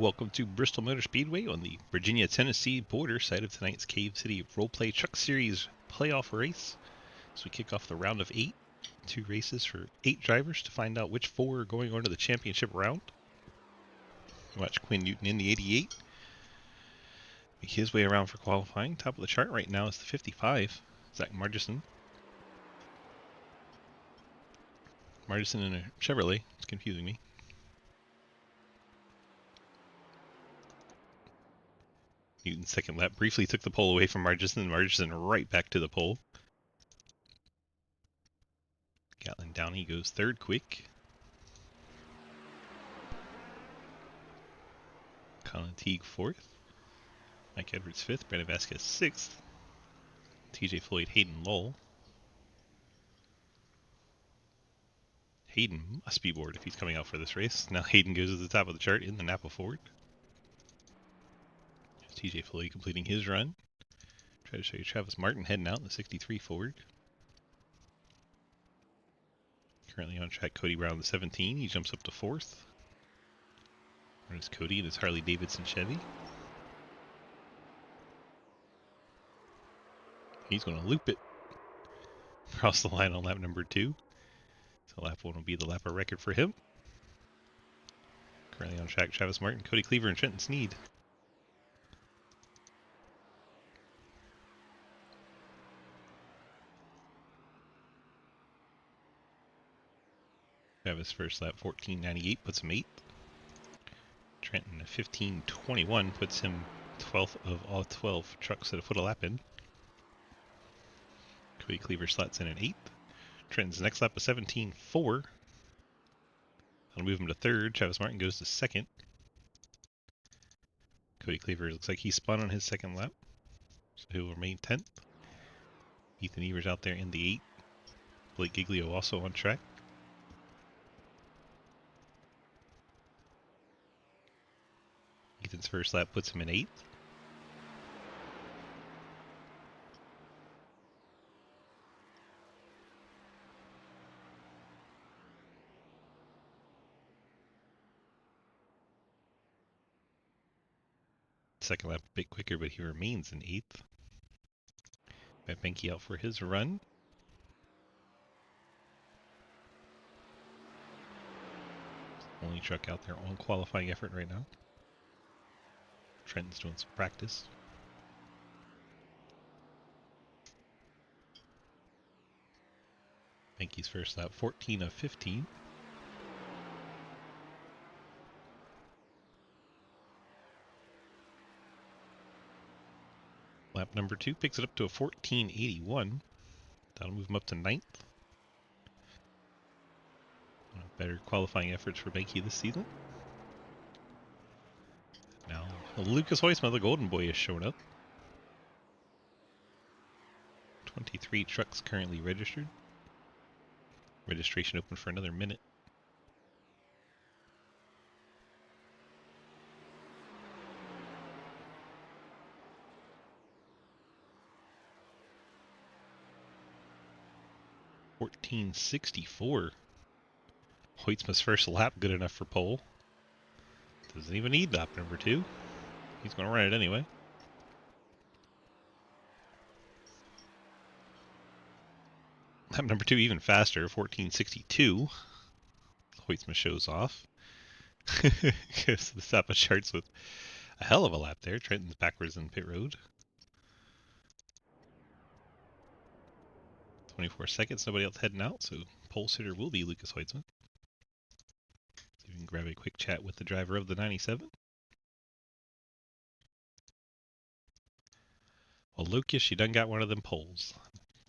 welcome to Bristol Motor Speedway on the Virginia-Tennessee border side of tonight's Cave City Roleplay Truck Series playoff race. So we kick off the round of 8, 2 races for 8 drivers to find out which 4 are going on to the championship round. Watch Quinn Newton in the 88. Make his way around for qualifying. Top of the chart right now is the 55, Zach Margison. Margison in a Chevrolet, it's confusing me. Newton's second lap briefly took the pole away from Margison, and Margison right back to the pole. Gatlin Downey goes third quick. Colin Teague fourth. Mike Edwards fifth. Brandon Vasquez sixth. TJ Floyd, Hayden Lowell. Hayden must be bored if he's coming out for this race. Now Hayden goes to the top of the chart in the Napa Ford. TJ Floyd completing his run. Try to show you Travis Martin heading out in the 63 Ford. Currently on track, Cody Brown, the 17. He jumps up to 4th. There's Cody in his Harley Davidson Chevy. He's going to loop it. Cross the line on lap number 2. So lap 1 will be the lap of record for him. Currently on track, Travis Martin, Cody Cleaver, and Trenton Sneed. Travis first lap 14.98 puts him 8th. Trenton 15.21 puts him 12th of all 12 trucks that have put a lap in. Cody Cleaver slots in at 8th. Trenton's next lap is 17.4. That'll move him to 3rd. Travis Martin goes to 2nd. Cody Cleaver looks like he spun on his 2nd lap, so he'll remain 10th. Ethan Evers out there in the 8th. Blake Giglio also on track. Ethan's first lap puts him in 8th. Second lap a bit quicker, but he remains in 8th. Matt Benke out for his run. Only truck out there on qualifying effort right now. Trenton's doing some practice. Benke's first lap 14 of 15. Lap number 2 picks it up to a 14.81. That'll move him up to 9th. Better qualifying efforts for Benke this season. Now, Lucas Hoisma, the Golden Boy, has shown up. 23 trucks currently registered. Registration open for another minute. $14.64. Hoytsma's first lap good enough for pole. Doesn't even need lap number 2. He's going to run it anyway. Lap number 2 even faster, 14.62. Hoytsma shows off. Goes to the top of charts with a hell of a lap there. Trenton's backwards in pit road. 24 seconds, nobody else heading out, so pole sitter will be Lucas Hoytsma. So you can grab a quick chat with the driver of the 97. Well, Lucas, you done got one of them poles.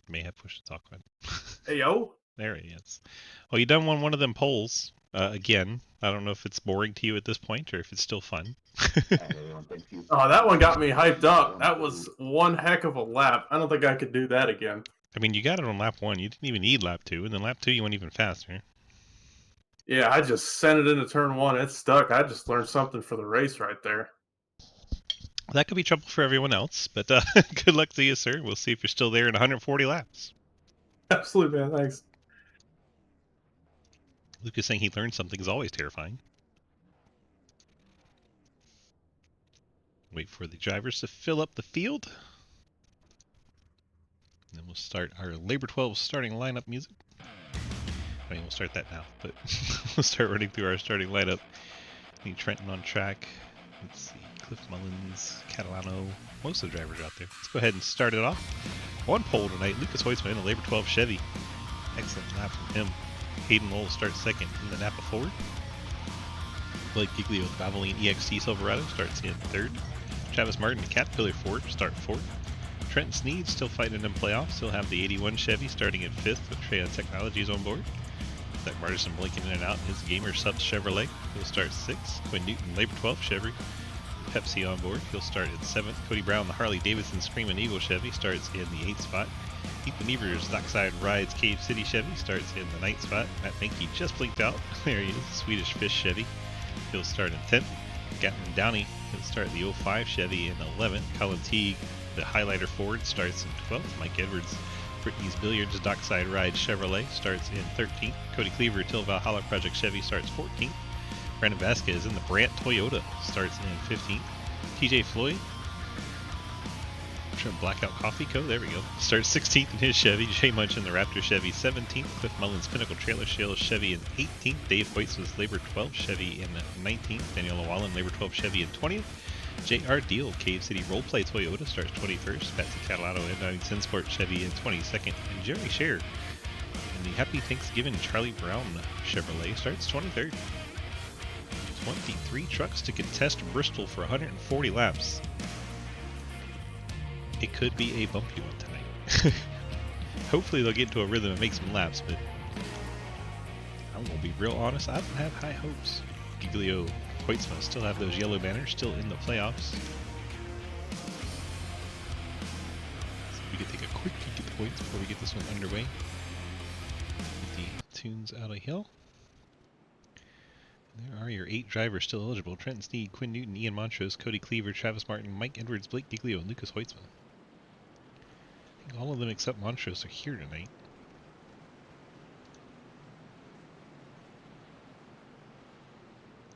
May have pushed the talk button. Hey, yo. There he is. Well, you done won one of them poles again. I don't know if it's boring to you at this point or if it's still fun. Oh, that one got me hyped up. That was one heck of a lap. I don't think I could do that again. I mean, you got it on lap 1. You didn't even need lap 2, and then lap 2 you went even faster. Yeah, I just sent it into turn 1. It stuck. I just learned something for the race right there. That could be trouble for everyone else, but good luck to you, sir. We'll see if you're still there in 140 laps. Absolutely, man. Thanks. Lucas saying he learned something is always terrifying. Wait for the drivers to fill up the field. And then we'll start our Labor 12 starting lineup music. I mean, we'll start that now, but we'll start running through our starting lineup. Need Trenton on track. Let's see, Cliff Mullins, Catalano, most of the drivers out there. Let's go ahead and start it off. On pole tonight, Lucas Hoytsman in a Labor 12 Chevy. Excellent lap from him. Hayden Lowell starts second in the Napa Ford. Blake Giglio with the Valvoline EXT Silverado starts in third. Travis Martin, Caterpillar Ford, start fourth. Trenton Sneed still fighting in playoffs. Still have the 81 Chevy starting in fifth with Treya Technologies on board. Zach Martison blinking in and out. His Gamer Subs Chevrolet. He'll start sixth. Quinn Newton, Labor 12 Chevy. Pepsi on board. He'll start in seventh. Cody Brown, the Harley Davidson Screaming Eagle Chevy, starts in the eighth spot. Ethan Evers, Dockside Rides Cave City Chevy, starts in the ninth spot. Matt Benke just blinked out. There he is, Swedish Fish Chevy. He'll start in 10th. Gatlin Downey, he'll start the 05 Chevy in 11th. Colin Teague, the Highlighter Ford, starts in 12th. Mike Edwards, Brittany's Billiards Dockside Ride Chevrolet, starts in 13th. Cody Cleaver, Till Valhalla Project Chevy, starts 14th. Brandon Vasquez in the Brandt Toyota, starts in 15th. TJ Floyd, Blackout Coffee Co., there we go, starts 16th in his Chevy. Jay Munch in the Raptor Chevy, 17th. Cliff Mullins Pinnacle Trailer Sales Chevy in 18th. Dave Hoyts was Labor 12 Chevy in 19th. Daniel Llewellyn Labor 12 Chevy in 20th. J.R. Deal Cave City Roleplay Toyota starts 21st. Patsy Catalano and Sensport Chevy in 22nd. And Jerry Scher in the Happy Thanksgiving Charlie Brown Chevrolet starts 23rd. 23 trucks to contest Bristol for 140 laps. It could be a bumpy one tonight. Hopefully they'll get into a rhythm and make some laps, but I'm going to be real honest, I don't have high hopes. Giglio, Hoytsman still have those yellow banners, still in the playoffs. So we can take a quick peek at the points before we get this one underway. Get the tunes out of hill. There are your 8 drivers still eligible. Trenton Sneed, Quinn Newton, Ian Montrose, Cody Cleaver, Travis Martin, Mike Edwards, Blake Giglio, and Lucas Hoytsman. I think all of them except Montrose are here tonight.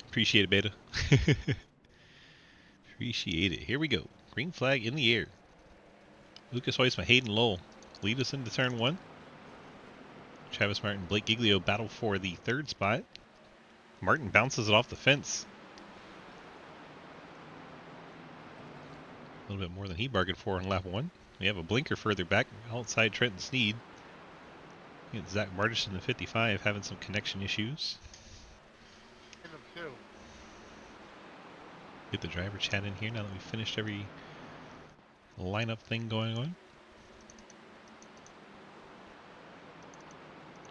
Appreciate it, Beta. Appreciate it. Here we go. Green flag in the air. Lucas Hoytsman, Hayden Lowell lead us into turn 1. Travis Martin, Blake Giglio battle for the 3rd spot. Martin bounces it off the fence. A little bit more than he bargained for on lap 1. We have a blinker further back outside Trenton Sneed. It's Zach Martison in the 55 having some connection issues. Get the driver chat in here now that we've finished every lineup thing going on.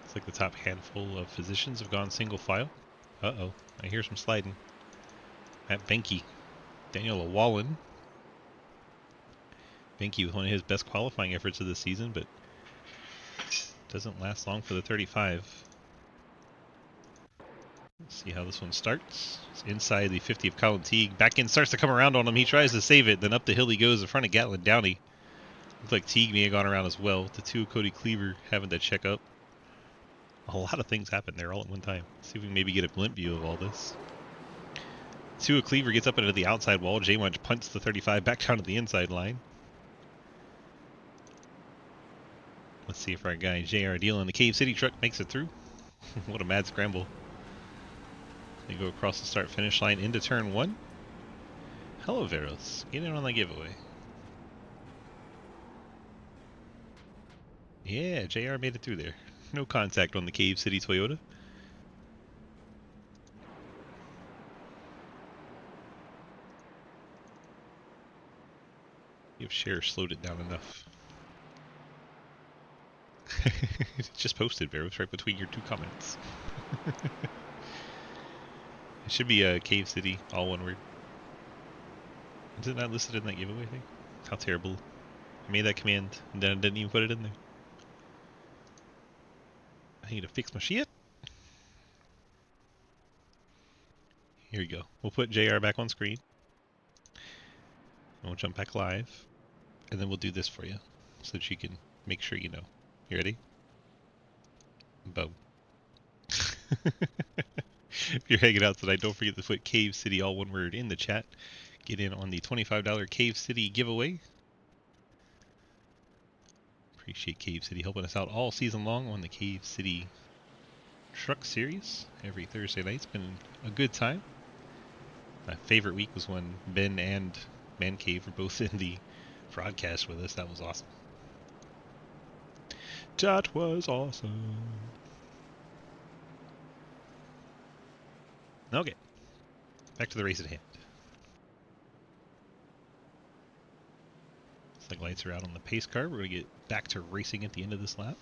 Looks like the top handful of physicians have gone single file. Uh-oh, I hear some sliding. Matt Benke, Daniel Llewellyn. Benke with one of his best qualifying efforts of the season, but doesn't last long for the 35. Let's see how this one starts. It's inside the 50 of Colin Teague. Back in, starts to come around on him. He tries to save it, then up the hill he goes in front of Gatlin Downey. Looks like Teague may have gone around as well. The 2 of Cody Cleaver having to check up. A lot of things happen there all at one time. Let's see if we can maybe get a blimp view of all this. 2 of Cleaver gets up into the outside wall. J Munch punts the 35 back down to the inside line. Let's see if our guy J.R. Deal in the Cave City truck makes it through. What a mad scramble. They go across the start-finish line into turn 1. Hello, Veros. Get in on the giveaway. Yeah, JR made it through there. No contact on the Cave City Toyota. If Cher slowed it down enough. Just posted, Veros, right between your 2 comments. It should be a Cave City, all one word. Is it not listed in that giveaway thing? How terrible. I made that command and then I didn't even put it in there. I need to fix my shit. Here we go. We'll put JR back on screen. And we'll jump back live. And then we'll do this for you. So that you can make sure you know. You ready? Boom. If you're hanging out tonight, don't forget to put Cave City, all one word, in the chat. get in on the $25 Cave City giveaway. Appreciate Cave City helping us out all season long on the Cave City Truck Series. Every Thursday night's been a good time. My favorite week was when Ben and Man Cave were both in the broadcast with us. That was awesome. That was awesome. Okay, back to the race at hand. Looks like lights are out on the pace car. We're going to get back to racing at the end of this lap.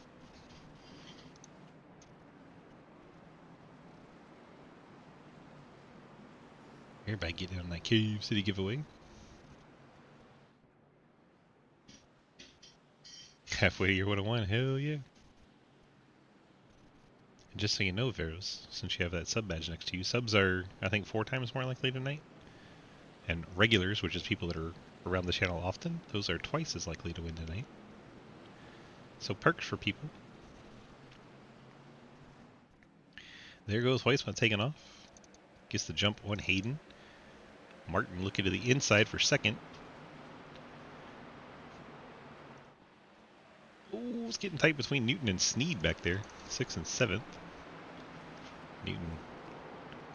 Everybody get in on that Cave City giveaway. Halfway to year 101, hell yeah. And just so you know, Veros, since you have that sub badge next to you, subs are, I think, 4 times more likely tonight. And regulars, which is people that are around the channel often, those are twice as likely to win tonight. So perks for people. There goes Weissman taking off. Gets the jump on Hayden. Martin looking to the inside for second. Oh, it's getting tight between Newton and Sneed back there. 6th and 7th. Newton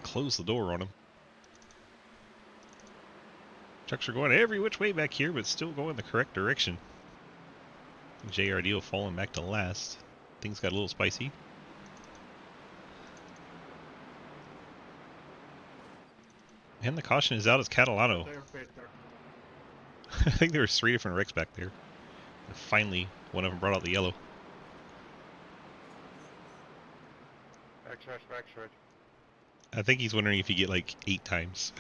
closed the door on him. Trucks are going every which way back here, but still going the correct direction. JRD falling back to last. Things got a little spicy. And the caution is out as Catalano. I think there was 3 different wrecks back there. And finally, one of them brought out the yellow. Backstretch. I think he's wondering if you get like 8 times.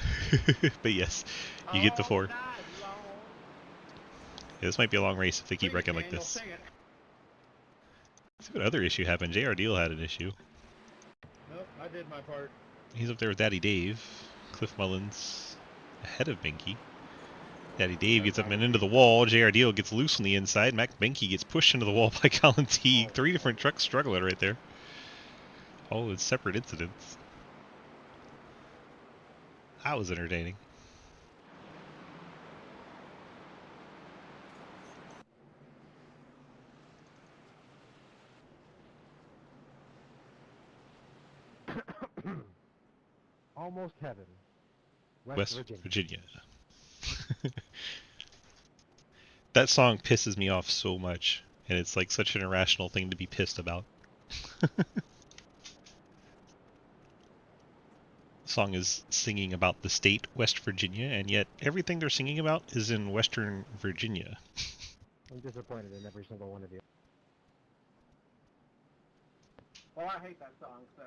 But yes, you get the 4. Yeah, this might be a long race if they keep wrecking like this. Let's see what other issue happened. JR Deal had an issue. Nope, I did my part. He's up there with Daddy Dave. Cliff Mullins ahead of Binky. Daddy Dave gets up and into the wall. JR Deal gets loose on the inside. Mac Binky gets pushed into the wall by Colin Teague. 3 different trucks struggling right there. All in separate incidents. That was entertaining. Almost heaven. West Virginia. That song pisses me off so much, and it's like such an irrational thing to be pissed about. The song is singing about the state, West Virginia, and yet everything they're singing about is in Western Virginia. I'm disappointed in every single one of you. Well, I hate that song, so.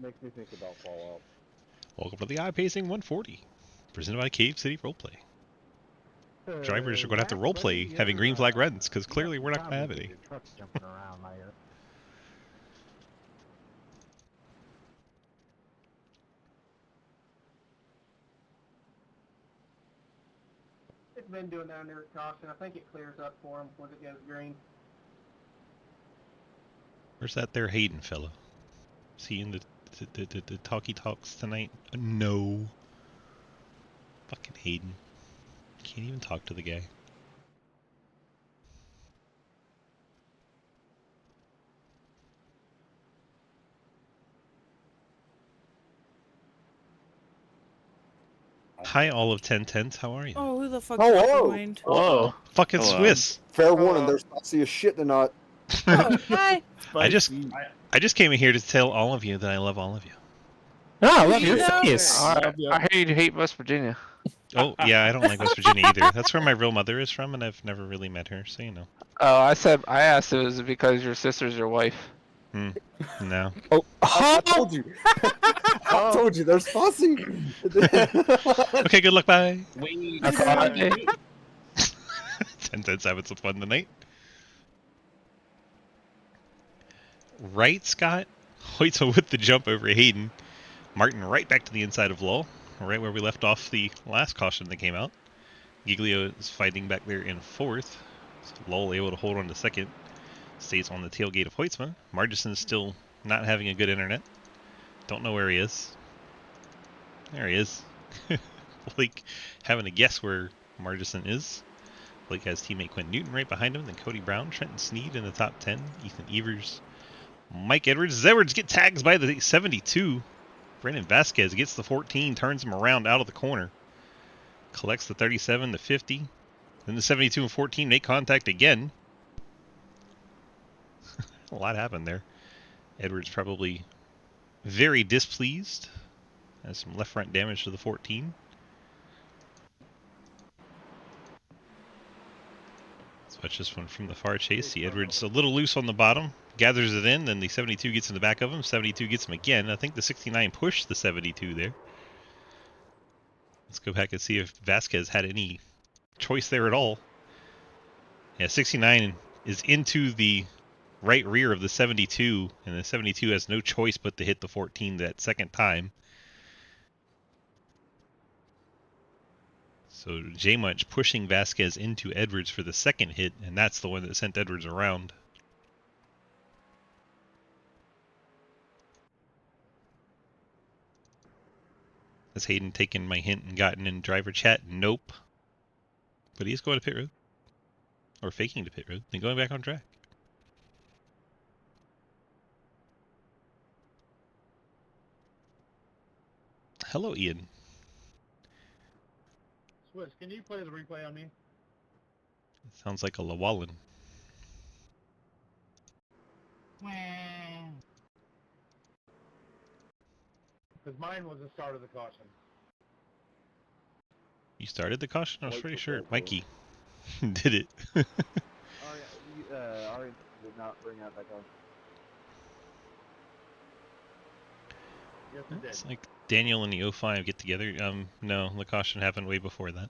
Makes me think about Fallout. Welcome to the iPacing 140, presented by Cave City Roleplay. Drivers are going to have to roleplay having green flag runs, because clearly we're not going to have any. Trucks jumping around here. It's been doing down there at caution. I think it clears up for him once it goes green. Where's that there Hayden fella? Is he in the talkie talks tonight? No. Fucking Hayden. Can't even talk to the guy. Hi, all of 1010s. How are you? Oh, who the fuck Hello. joined? Whoa. Fucking Hello. Swiss. Fair warning, there's saucy as shit tonight. Oh, hi. I just came in here to tell all of you that I love all of you. No, I love You your know? face. I heard you hate West Virginia. Oh, yeah, I don't like West Virginia either. That's where my real mother is from, and I've never really met her, so you know. Oh, I asked it was because your sister's your wife. No. Oh, I told you. I told you, there's saucy. Okay, good luck, bye. That's all I did. 1010's having some fun tonight. Right, Scott? Hoytza with the jump over Hayden. Martin right back to the inside of Lull, right where we left off the last caution that came out. Giglio is fighting back there in 4th. So Lull able to hold on to 2nd. Stays on the tailgate of Hoytsma. Margison's still not having a good internet. Don't know where he is. There he is. Blake having a guess where Margison is. Blake has teammate Quinn Newton right behind him, then Cody Brown, Trenton Sneed in the top 10, Ethan Evers, Mike Edwards. Edwards get tags by the 72. Brandon Vasquez gets the 14, turns him around out of the corner. Collects the 37, the 50. Then the 72 and 14 make contact again. A lot happened there. Edwards probably very displeased. Has some left front damage to the 14. So that's just one from the far chase. See Edwards a little loose on the bottom. Gathers it in, then the 72 gets in the back of him. 72 gets him again. I think the 69 pushed the 72 there. Let's go back and see if Vasquez had any choice there at all. Yeah, 69 is into the right rear of the 72, and the 72 has no choice but to hit the 14 that second time. So J-Munch pushing Vasquez into Edwards for the second hit, and that's the one that sent Edwards around. Has Hayden taken my hint and gotten in driver chat? Nope. But he's going to pit road. Or faking to pit road, then going back on track. Hello, Ian. Swiss, can you play the replay on me? It sounds like a Llewellyn. Because mine was the start of the caution. You started the caution? I was Wait pretty for sure Bristol. Mikey did it. Ari did not bring out that gun. Yes, it did. It's like Daniel and the 05 get together. No, the caution happened way before that.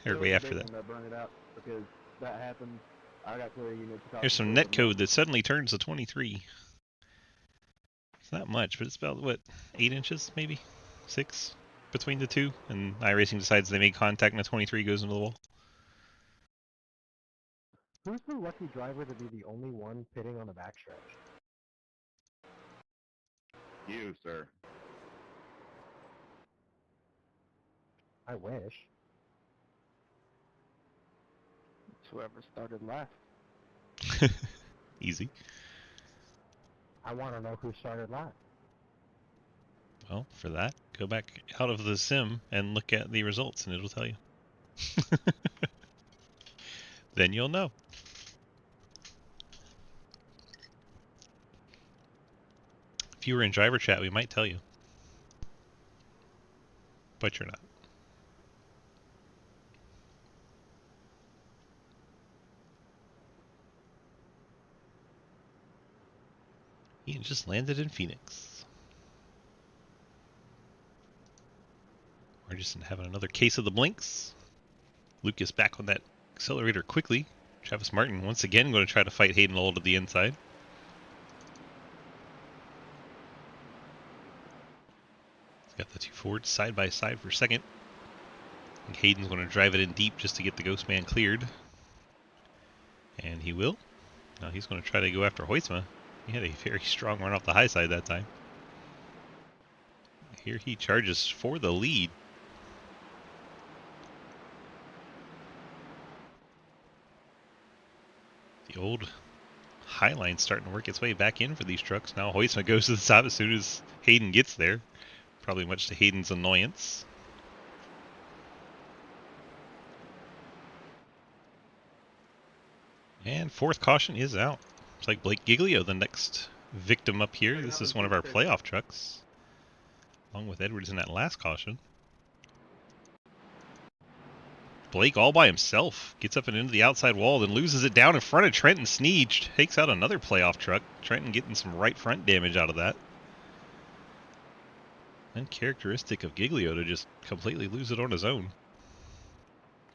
Or way after that. Burn it out because that happened. I got clear units. Here's some net code that suddenly turns to 23. It's not much, but it's about, what, 8 inches, maybe? 6 between the two? And iRacing decides they make contact and the 23 goes into the wall. Who's the lucky driver to be the only one pitting on the backstretch? You, sir. I wish. It's whoever started last. Easy. I want to know who started last. Well, for that, go back out of the sim and look at the results and it'll tell you. Then you'll know. If you were in driver chat, we might tell you. But you're not. He just landed in Phoenix. We're just having another case of the blinks. Lucas back on that accelerator quickly. Travis Martin once again going to try to fight Hayden Lowell to the inside. He's got the two Fords side by side for second. And Hayden's going to drive it in deep just to get the Ghost Man cleared. And he will. Now he's going to try to go after Hoytsma. He had a very strong run off the high side that time. Here he charges for the lead. The old Highline's starting to work its way back in for these trucks. Now Hoytsma goes to the top as soon as Hayden gets there. Probably much to Hayden's annoyance. And fourth caution is out. It's like Blake Giglio, the next victim up here. This is one of our playoff trucks. Along with Edwards in that last caution. Blake all by himself. Gets up and into the outside wall, then loses it down in front of Trenton Sneed. Takes out another playoff truck. Trenton getting some right front damage out of that. Uncharacteristic of Giglio to just completely lose it on his own.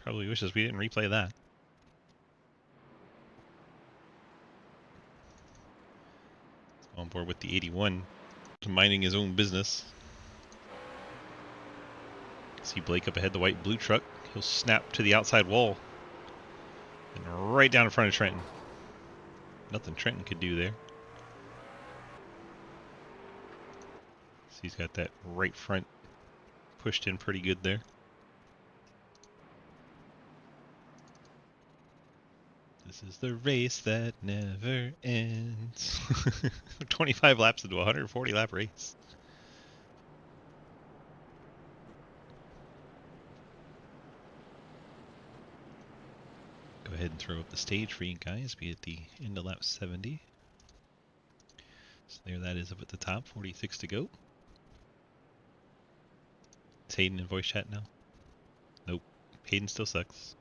Probably wishes we didn't replay that. On board with the 81, minding his own business. See Blake up ahead, the white and blue truck. He'll snap to the outside wall. And right down in front of Trenton. Nothing Trenton could do there. So he's got that right front pushed in pretty good there. This is the race that never ends. 25 laps into a 140 lap race. Go ahead and throw up the stage for you guys. Be at the end of lap 70. So there that is up at the top. 46 to go. Is Hayden in voice chat now? Nope. Hayden still sucks.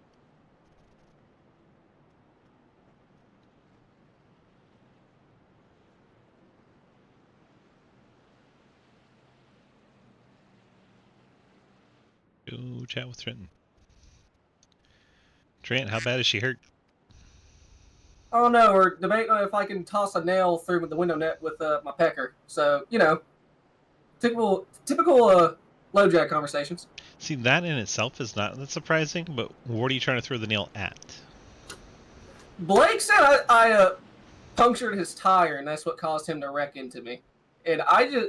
Go chat with Trenton. Trent, how bad is she hurt? Oh no, we're debating if I can toss a nail through with the window net with my pecker. So, you know, typical low jack conversations. See, that in itself is not that surprising, but what are you trying to throw the nail at? Blake said I punctured his tire, and that's what caused him to wreck into me. And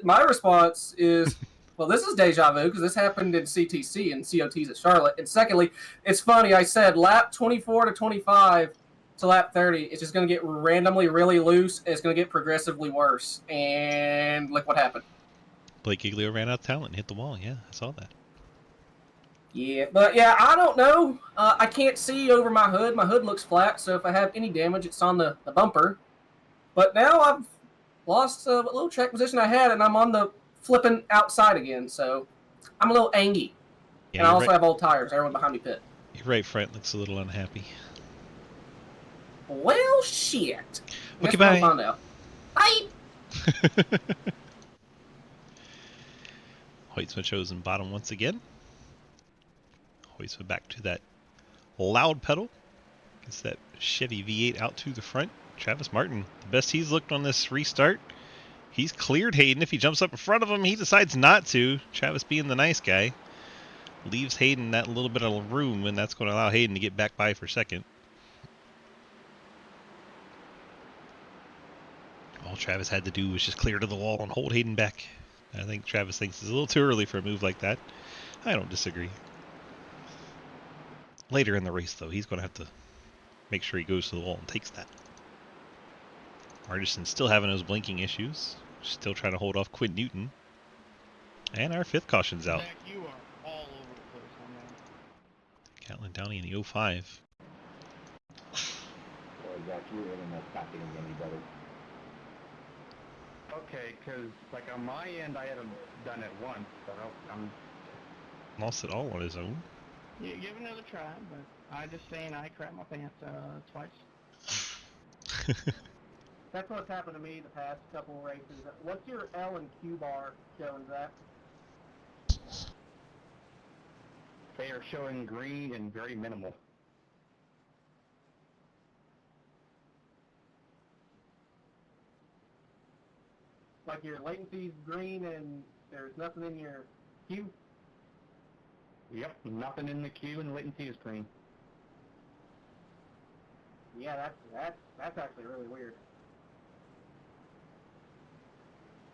my response is, well, this is deja vu because this happened in CTC and COTs at Charlotte. And secondly, it's funny. I said lap 24 to 25 to lap 30, it's just going to get randomly really loose, and it's going to get progressively worse. And look what happened. Blake Giglio ran out of talent and hit the wall. Yeah, I saw that. Yeah, but yeah, I don't know. I can't see over my hood. My hood looks flat, so if I have any damage, it's on the bumper. But now I've lost a little track position I had, and I'm on the flipping outside again, so I'm a little angry. Yeah, And I also right, have old tires. Everyone behind me pit. your right front looks a little unhappy. Well, shit. Okay, Guess bye. we'll find out. Bye. Hoytsma chosen bottom once again. Hoytsma back to that loud pedal. Gets that Chevy V8 out to the front. Travis Martin, the best he's looked on this restart. He's cleared Hayden. If he jumps up in front of him, he decides not to. Travis being the nice guy. Leaves Hayden that little bit of room, and that's going to allow Hayden to get back by for second. All Travis had to do was just clear to the wall and hold Hayden back. I think Travis thinks it's a little too early for a move like that. I don't disagree. Later in the race, though, he's going to have to make sure he goes to the wall and takes that. Artisan still having those blinking issues. Still trying to hold off Quinn Newton. And our fifth caution's out. Zach, you are all over the place on that. Catlin Downey in the 05. Boy, Zach, your internet's not getting any better. Okay, because like on my end, I haven't done it once, so I'm. Lost it all on his own. Yeah, give it another try, but I just saying I crap my pants twice. That's what's happened to me the past couple of races. What's your L and Q bar showing, Zach? They are showing green and very minimal. Like your latency's green and there's nothing in your Q? Yep, nothing in the queue and latency is green. Yeah, that's actually really weird.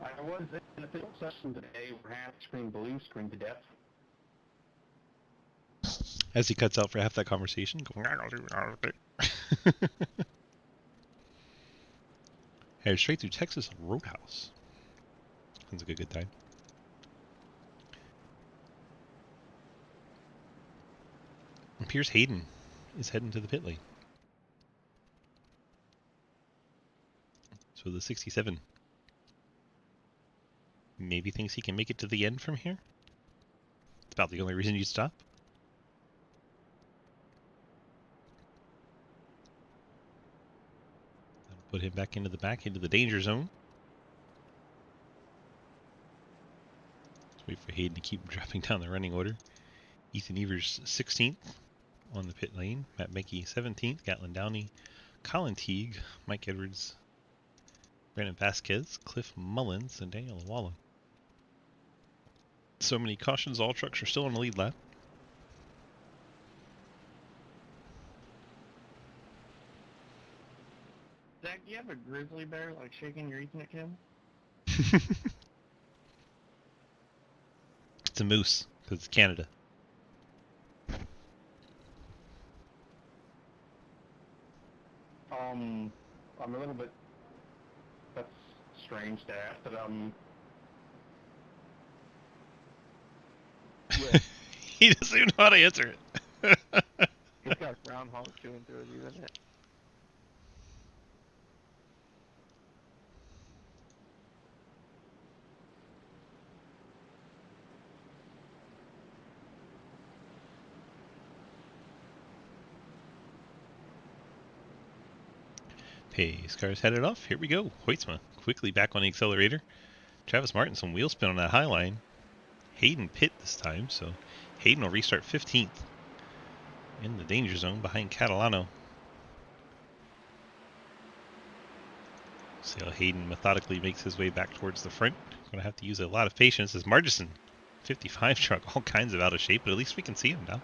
I was in a official session today where half screen blue screen to death. As he cuts out for half that conversation, going, Headed straight through Texas Roadhouse. Sounds like a good time. And Pierce Hayden is heading to the pit lane. So the 67 maybe thinks he can make it to the end from here. It's about the only reason you'd stop. That'll put him back into the back, into the danger zone. Let's wait for Hayden to keep dropping down the running order. Ethan Evers 16th on the pit lane. Matt Menke 17th. Gatlin Downey, Colin Teague, Mike Edwards, Brandon Vasquez, Cliff Mullins, and Daniel Awala. So many cautions. All trucks are still on the lead lap. Zach, do you have a grizzly bear like shaking your Ethernet cable? It's a moose. Because it's Canada. I'm a little bit. That's strange to ask, but yeah, He doesn't even know how to answer it. He's got groundhog chewing through his unit. Pace car's headed off. Here we go. Hoytsma quickly back on the accelerator. Travis Martin some wheel spin on that high line. Hayden pit this time, so Hayden will restart 15th in the danger zone behind Catalano. See how Hayden methodically makes his way back towards the front. Going to have to use a lot of patience as Margison, 55 truck, all kinds of out of shape, but at least we can see him now.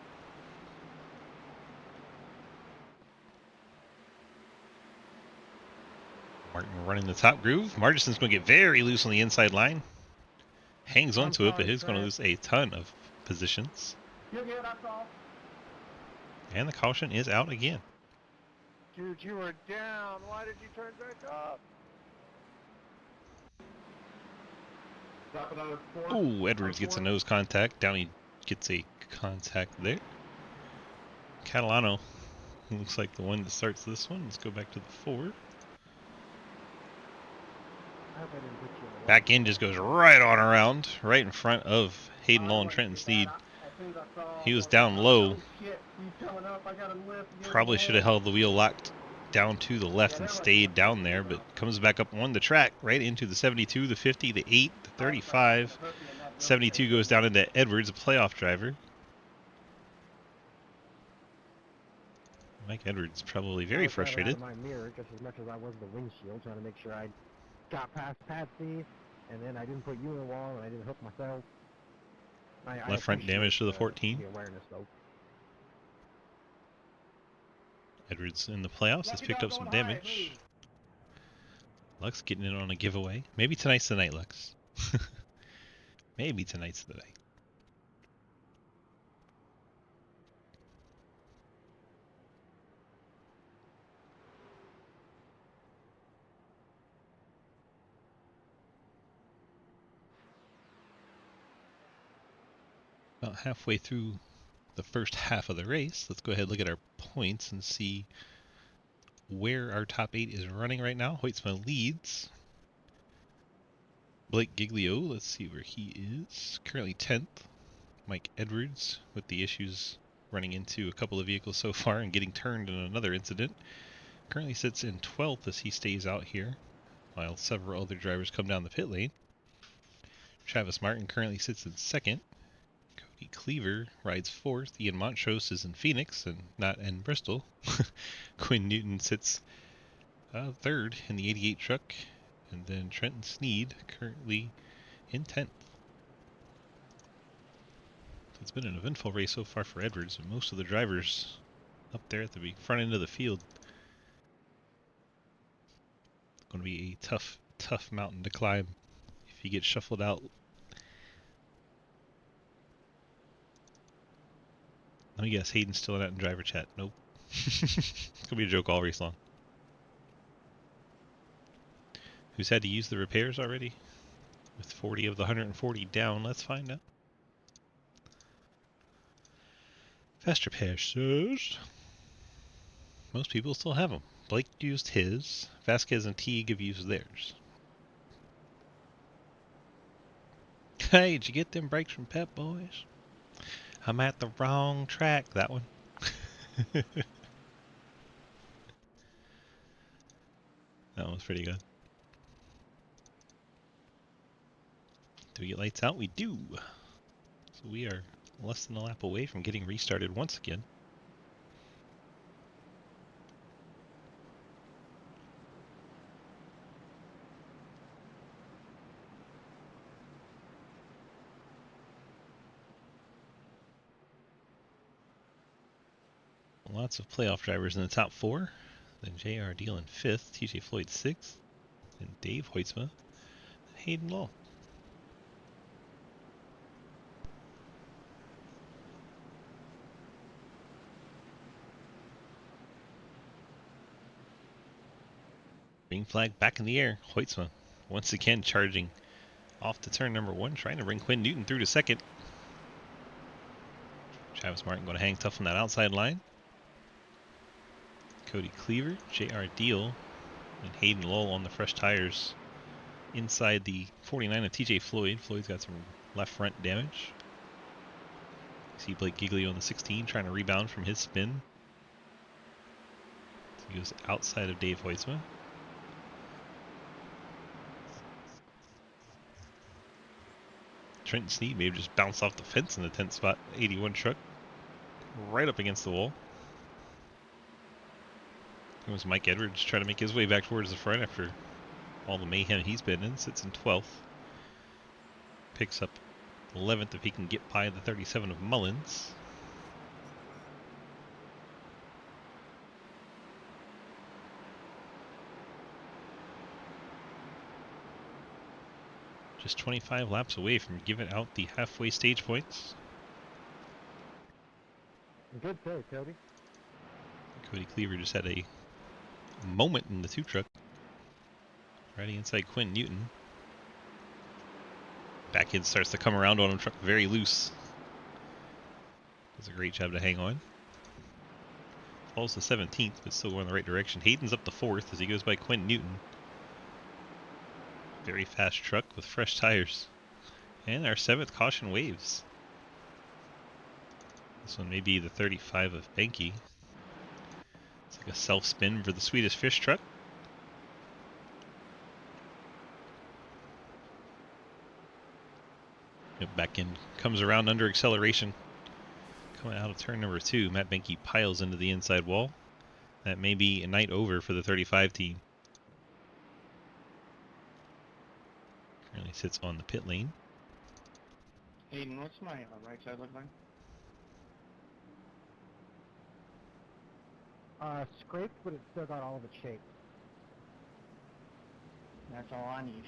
Martin running the top groove. Margison's going to get very loose on the inside line. Hangs onto it, but he's going to lose a ton of positions. you're good. That's all. And the caution is out again. Dude, you were down. Why did you turn back up? Drop it on the 4. Oh, Edwards gets a nose contact. Downey gets a contact there. Catalano looks like the one that starts this one. Let's go back to the 4. Back end just goes right on around, right in front of Hayden Law and Trenton Sneed. He was down low. Probably should have held the wheel locked down to the left and stayed down there, but comes back up on the track, right into the 72, the 50, the 8, the 35. 72 goes down into Edwards, a playoff driver. Mike Edwards probably very frustrated. My mirror just as much as I was the windshield, trying to make sure I got past Patsy, and then I didn't put you in the wall, and I didn't hook myself. Left front damage to the 14. The awareness, though. Edwards in the playoffs has picked up some damage. Lux getting in on a giveaway. Maybe tonight's the night, Lux. Maybe tonight's the night. About halfway through the first half of the race, let's go ahead and look at our points and see where our top 8 is running right now. Hoytsma leads. Blake Giglio, let's see where he is. Currently 10th. Mike Edwards, with the issues running into a couple of vehicles so far and getting turned in another incident, currently sits in 12th as he stays out here, while several other drivers come down the pit lane. Travis Martin currently sits in 2nd. Cody Cleaver rides 4th. Ian Montrose is in Phoenix and not in Bristol. Quinn Newton sits 3rd in the 88 truck. And then Trenton Sneed currently in 10th. It's been an eventful race so far for Edwards, and most of the drivers up there at the front end of the field. It's going to be a tough mountain to climb if you get shuffled out. Let me guess, Hayden's still not in driver chat. Nope. It's going to be a joke all race long. Who's had to use the repairs already? With 40 of the 140 down, let's find out. Fast repair says most people still have them. Blake used his. Vasquez and Teague have used theirs. Hey, did you get them brakes from Pep Boys? I'm at the wrong track. That one. That one was pretty good. Do we get lights out? We do. So we are less than a lap away from getting restarted once again. Lots of playoff drivers in the top 4. Then JR Deal in 5th, TJ Floyd 6th, and Dave Hoytsma, and Hayden Law. Green flag back in the air. Hoytsma once again charging off to turn number 1, trying to bring Quinn Newton through to second. Travis Martin going to hang tough on that outside line. Cody Cleaver, J.R. Deal, and Hayden Lowell on the fresh tires inside the 49 of TJ Floyd. Floyd's got some left front damage. See Blake Giglio on the 16 trying to rebound from his spin. So he goes outside of Dave Hoytsma. Trenton Sneed may have just bounced off the fence in the 10th spot. 81 truck right up against the wall. It was Mike Edwards trying to make his way back towards the front after all the mayhem he's been in. Sits in 12th. Picks up 11th if he can get by the 37 of Mullins. Just 25 laps away from giving out the halfway stage points. Good save, Cody. Cody Cleaver just had a moment in the 2 truck. Riding inside Quinn Newton. Back end starts to come around on him, truck very loose. Does a great job to hang on. Falls to 17th, but still going the right direction. Hayden's up to 4th as he goes by Quinn Newton. Very fast truck with fresh tires. And our 7th caution waves. This one may be the 35 of Benke. It's like a self-spin for the Swedish Fish truck. Yep, back in comes around under acceleration. Coming out of turn number 2, Matt Benke piles into the inside wall. That may be a night over for the 35 team. Currently sits on the pit lane. Hayden, what's my right side look like? Scraped, but it's still got all of its shape. That's all I need.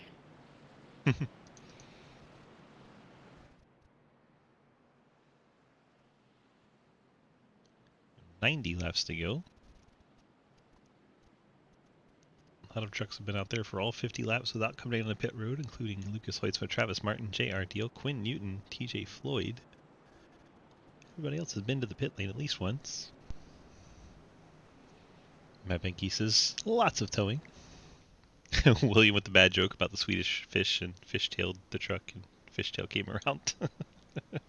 90 laps to go. A lot of trucks have been out there for all 50 laps without coming down the pit road, including Lucas Hoytsma, Travis Martin, J.R. Deal, Quinn Newton, TJ Floyd. Everybody else has been to the pit lane at least once. Matt Benke says lots of towing. William with the bad joke about the Swedish Fish and fishtailed the truck and fishtail came around. It's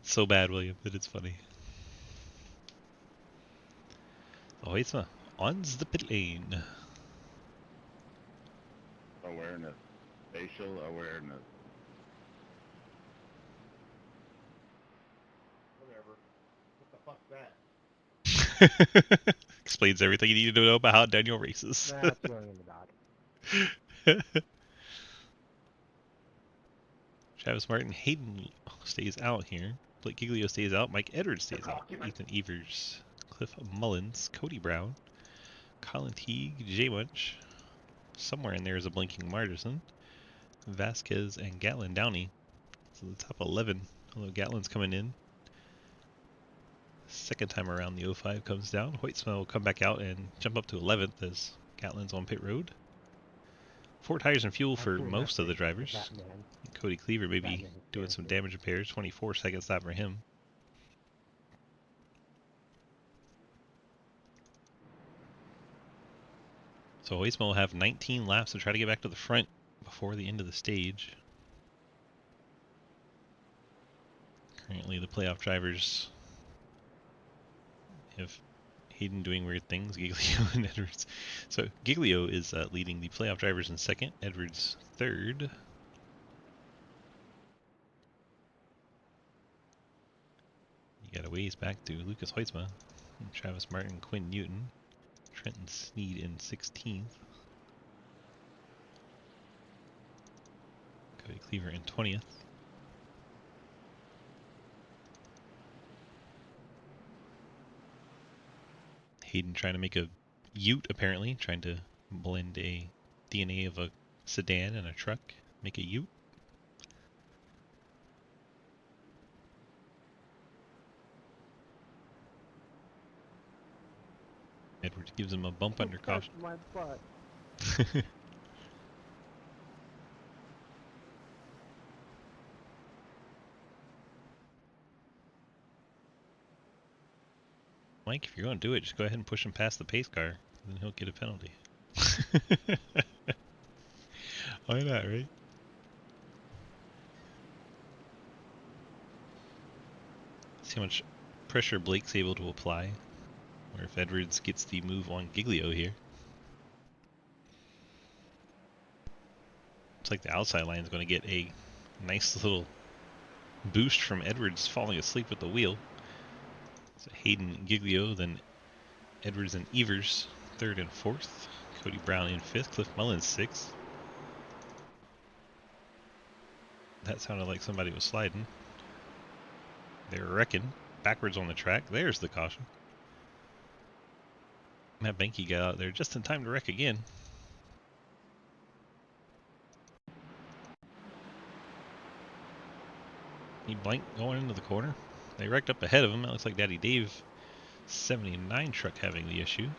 so bad, William, that it's funny. Hoytsma ons the pit lane. Awareness. Facial awareness. Whatever. What the fuck's that? Explains everything you need to know about how Daniel races. That's going in the dock. Travis Martin, Hayden stays out here. Blake Giglio stays out. Mike Edwards stays out. Ethan Evers, Cliff Mullins, Cody Brown, Colin Teague, Jay Munch. Somewhere in there is a blinking Marderson. Vasquez and Gatlin Downey. So the top 11, although Gatlin's coming in. Second time around the 05 comes down. Hoytsma will come back out and jump up to 11th as Gatlin's on pit road. 4 tires and fuel for most of the drivers. Cody Cleaver may be doing some damage repairs. 24 seconds lap for him. So Hoytsma will have 19 laps to try to get back to the front before the end of the stage. Currently the playoff drivers have Hayden doing weird things, Giglio and Edwards. So Giglio is leading the playoff drivers in second, Edwards third. You got a ways back to Lucas Hoytsma, and Travis Martin, Quinn Newton, Trenton Sneed in 16th. Cody Cleaver in 20th. Hayden trying to make a ute, apparently, trying to blend a DNA of a sedan and a truck, make a ute. Edwards Edwards gives him a bump under Touch caution. my butt. Mike, if you're going to do it, just go ahead and push him past the pace car. Then he'll get a penalty. Why not, right? See how much pressure Blake's able to apply. Or if Edwards gets the move on Giglio here. Looks like the outside line is going to get a nice little boost from Edwards falling asleep at the wheel. So Hayden Giglio, then Edwards and Evers, 3rd and 4th. Cody Brown in 5th. Cliff Mullins 6th. That sounded like somebody was sliding. They were wrecking. Backwards on the track. There's the caution. Matt Benke got out there just in time to wreck again. He blanked going into the corner. They wrecked up ahead of him. It looks like Daddy Dave 79 truck having the issue.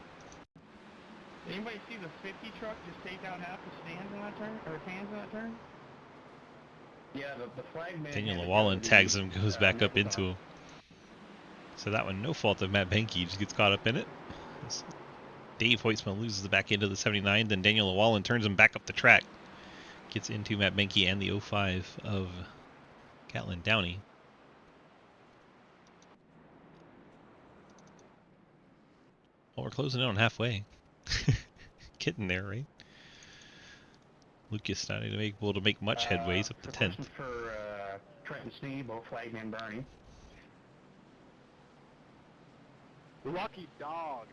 Did anybody see the 50 truck just take out half the stands on that turn, or fans on that turn? Yeah, the flagman. Daniel had to Llewellyn go to tags the, him, goes back up next into him. So that one, no fault of Matt Benke, just gets caught up in it. Dave Hoytsman loses the back end of the 79, then Daniel Llewellyn turns him back up the track. Gets into Matt Benke and the 05 of Catlin Downey. Well, we're closing in on halfway. Getting there, right? Lucas not able to make much headway. He's up to 10th. For Trenton Sneed, both flagman Bernie. Lucky dog.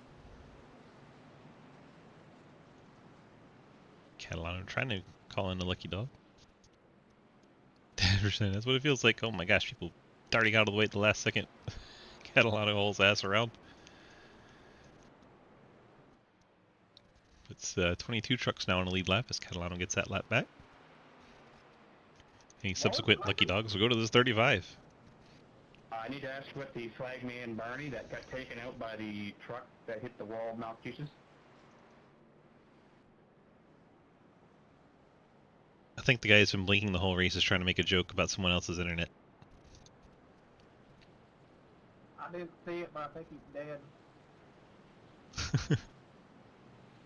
Catalano trying to call in a lucky dog. 10%. That's what it feels like. Oh my gosh, people darting out of the way at the last second. Catalano hauls ass around. It's 22 trucks now on a lead lap as Catalano gets that lap back. Any subsequent lucky dogs will go to this 35. I need to ask what the flagman Bernie that got taken out by the truck that hit the wall of Massachusetts. I think the guy who's been blinking the whole race is trying to make a joke about someone else's internet. I didn't see it, but I think he's dead.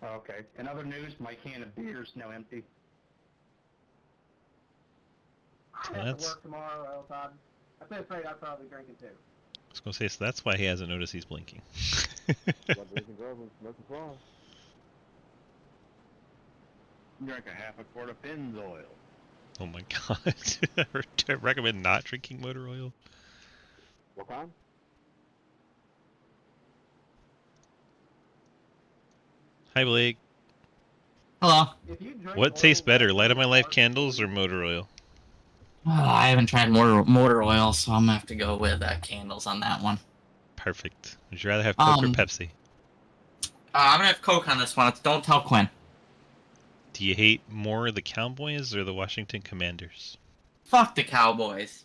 Okay. In other news, my can of beer's now empty. I So have that's- to work tomorrow, Todd. I'd be afraid I'd probably drink it too. I was going to say, so that's why he hasn't noticed he's blinking. What boys and girls, smoking flaws. Drink a half a quart of Finn's oil. Oh my god. I recommend not drinking motor oil. What kind? Hi Blake. Hello. If you drink What oil, tastes better, that's Light of My Life dark candles or blue. motor oil? I haven't tried motor oil, so I'm gonna have to go with candles on that one. Perfect. Would you rather have Coke or Um, Pepsi? I'm gonna have Coke on this one. Don't tell Quinn. Do you hate more the Cowboys or the Washington Commanders? Fuck the Cowboys.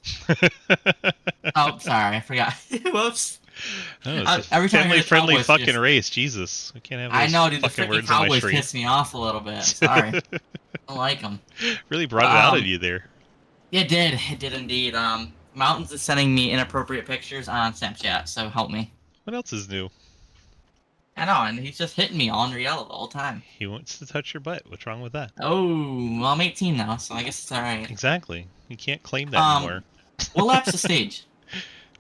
Oh, sorry, I forgot. Whoops. Oh, it's a Every time I hear the family-friendly Cowboys, fucking just- race. Jesus, we can't have I those know, dude. The fucking freaking words on my Cowboys stream. pissed me off a little bit. Sorry. I don't like them. Really brought it out of Um, you there. It did. It did indeed. Mountains is sending me inappropriate pictures on Snapchat, so help me. What else is new? I know, and he's just hitting me on Riella the whole time. He wants to touch your butt. What's wrong with that? Oh, well, I'm 18 now, so I guess it's alright. Exactly. You can't claim that anymore. What lap's the stage?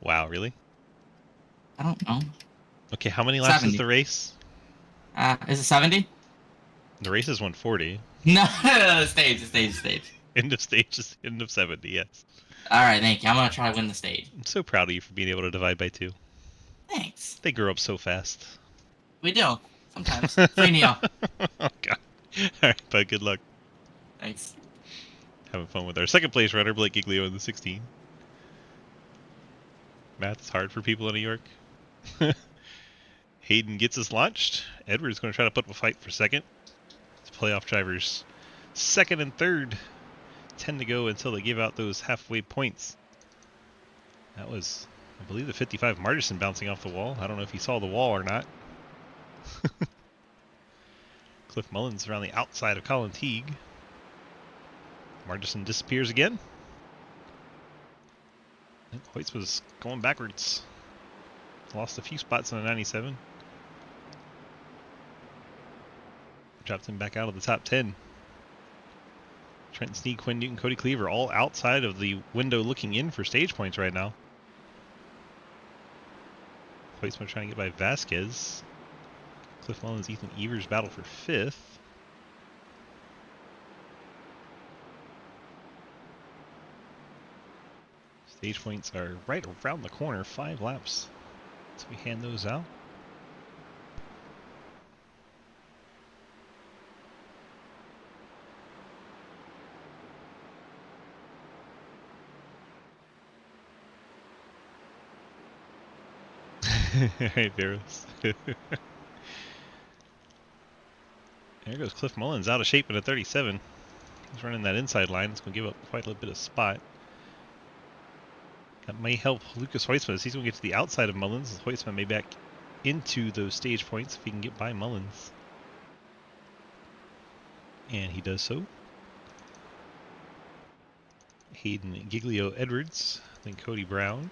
Wow, really? I don't know. Okay, how many laps 70. is the race? Is it 70? The race is 140. No, the stage. End of stage is end of 70, yes. Alright, thank you. I'm gonna try to win the stage. I'm so proud of you for being able to divide by 2. Thanks. They grow up so fast. We do. Sometimes. Free Neo. Oh, God. Alright, bud, good luck. Thanks. Having fun with our second place runner, Blake Giglio, in the 16. Math is hard for people in New York. Hayden gets us launched. Edwards going to try to put up a fight for second. It's playoff drivers second and third. 10 to go until they give out those halfway points. That was, I believe, the 55 Martison bouncing off the wall. I don't know if he saw the wall or not. Cliff Mullins around the outside of Colin Teague. Margison disappears again. And Hoyts was going backwards. Lost a few spots on the 97. Dropped him back out of the top 10. Trenton Sneed, Quinn Newton, Cody Cleaver all outside of the window looking in for stage points right now. Hoytsman trying to get by Vasquez. Cliff Mullins, Ethan Evers battle for 5th. Stage points are right around the corner, 5 laps. So we hand those out. Alright, Barrows. There goes Cliff Mullins out of shape at a 37. He's running that inside line. It's going to give up quite a little bit of spot. That may help Lucas Hoytsman as he's going to get to the outside of Mullins. Hoytsman may back into those stage points if he can get by Mullins. And he does so. Hayden Giglio Edwards, then Cody Brown,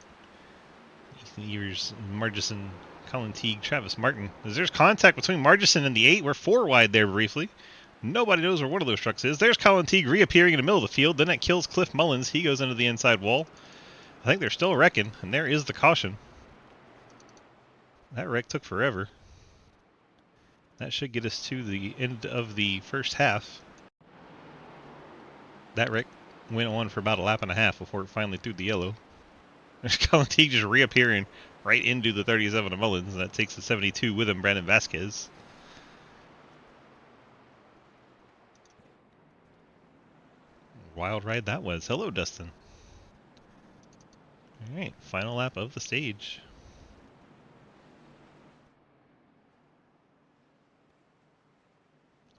Ethan Evers, Margison, Colin Teague, Travis Martin. As there's contact between Margison and the 8. We're 4 wide there briefly. Nobody knows where one of those trucks is. There's Colin Teague reappearing in the middle of the field. Then that kills Cliff Mullins. He goes into the inside wall. I think they're still wrecking, and there is the caution. That wreck took forever. That should get us to the end of the first half. That wreck went on for about a lap and a half before it finally threw the yellow. There's Colin Teague just reappearing right into the 37 of Mullins, and that takes the 72 with him, Brandon Vasquez. Wild ride that was. Hello, Dustin. Alright, final lap of the stage.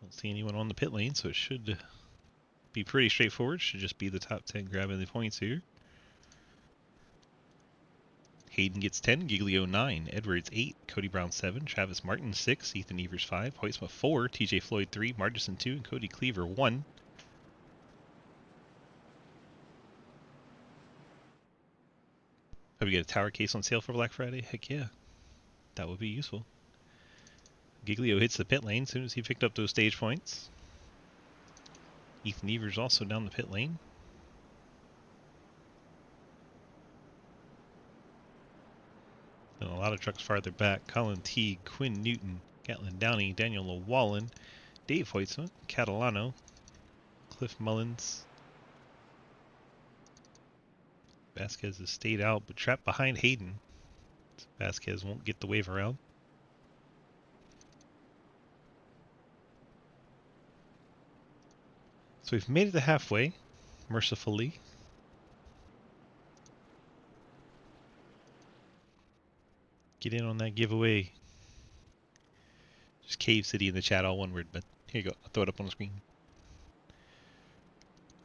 Don't see anyone on the pit lane, so it should be pretty straightforward. Should just be the top 10 grabbing the points here. Hayden gets 10, Giglio 9, Edwards 8, Cody Brown 7, Travis Martin 6, Ethan Evers 5, Hoytsma 4, TJ Floyd 3, Margison 2, and Cody Cleaver 1. Have we got a tower case on sale for Black Friday? Heck yeah. That would be useful. Giglio hits the pit lane as soon as he picked up those stage points. Ethan Evers also down the pit lane. And a lot of trucks farther back. Colin Teague, Quinn Newton, Gatlin Downey, Daniel Llewellyn, Dave Hoytsma, Catalano, Cliff Mullins. Vasquez has stayed out, but trapped behind Hayden. Vasquez won't get the wave around. So we've made it to halfway, mercifully. Get in on that giveaway. Just Cave City in the chat, all one word, but here you go. I'll throw it up on the screen.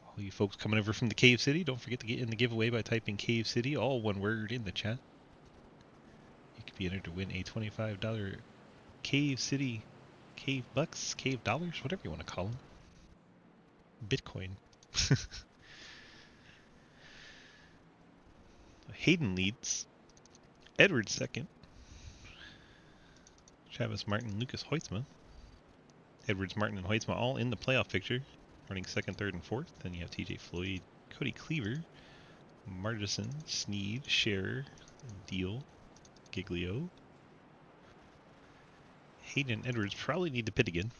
All you folks coming over from the Cave City, don't forget to get in the giveaway by typing Cave City, all one word, in the chat. You could be entered to win a $25 Cave City, Cave Bucks, Cave Dollars, whatever you want to call them. Bitcoin. Hayden leads. Edwards second. Travis Martin, Lucas Hoytsma. Edwards, Martin, and Hoytsma all in the playoff picture, running second, third, and fourth. Then you have TJ Floyd, Cody Cleaver, Margison, Sneed, Scherer, Deal, Giglio. Hayden and Edwards probably need to pit again.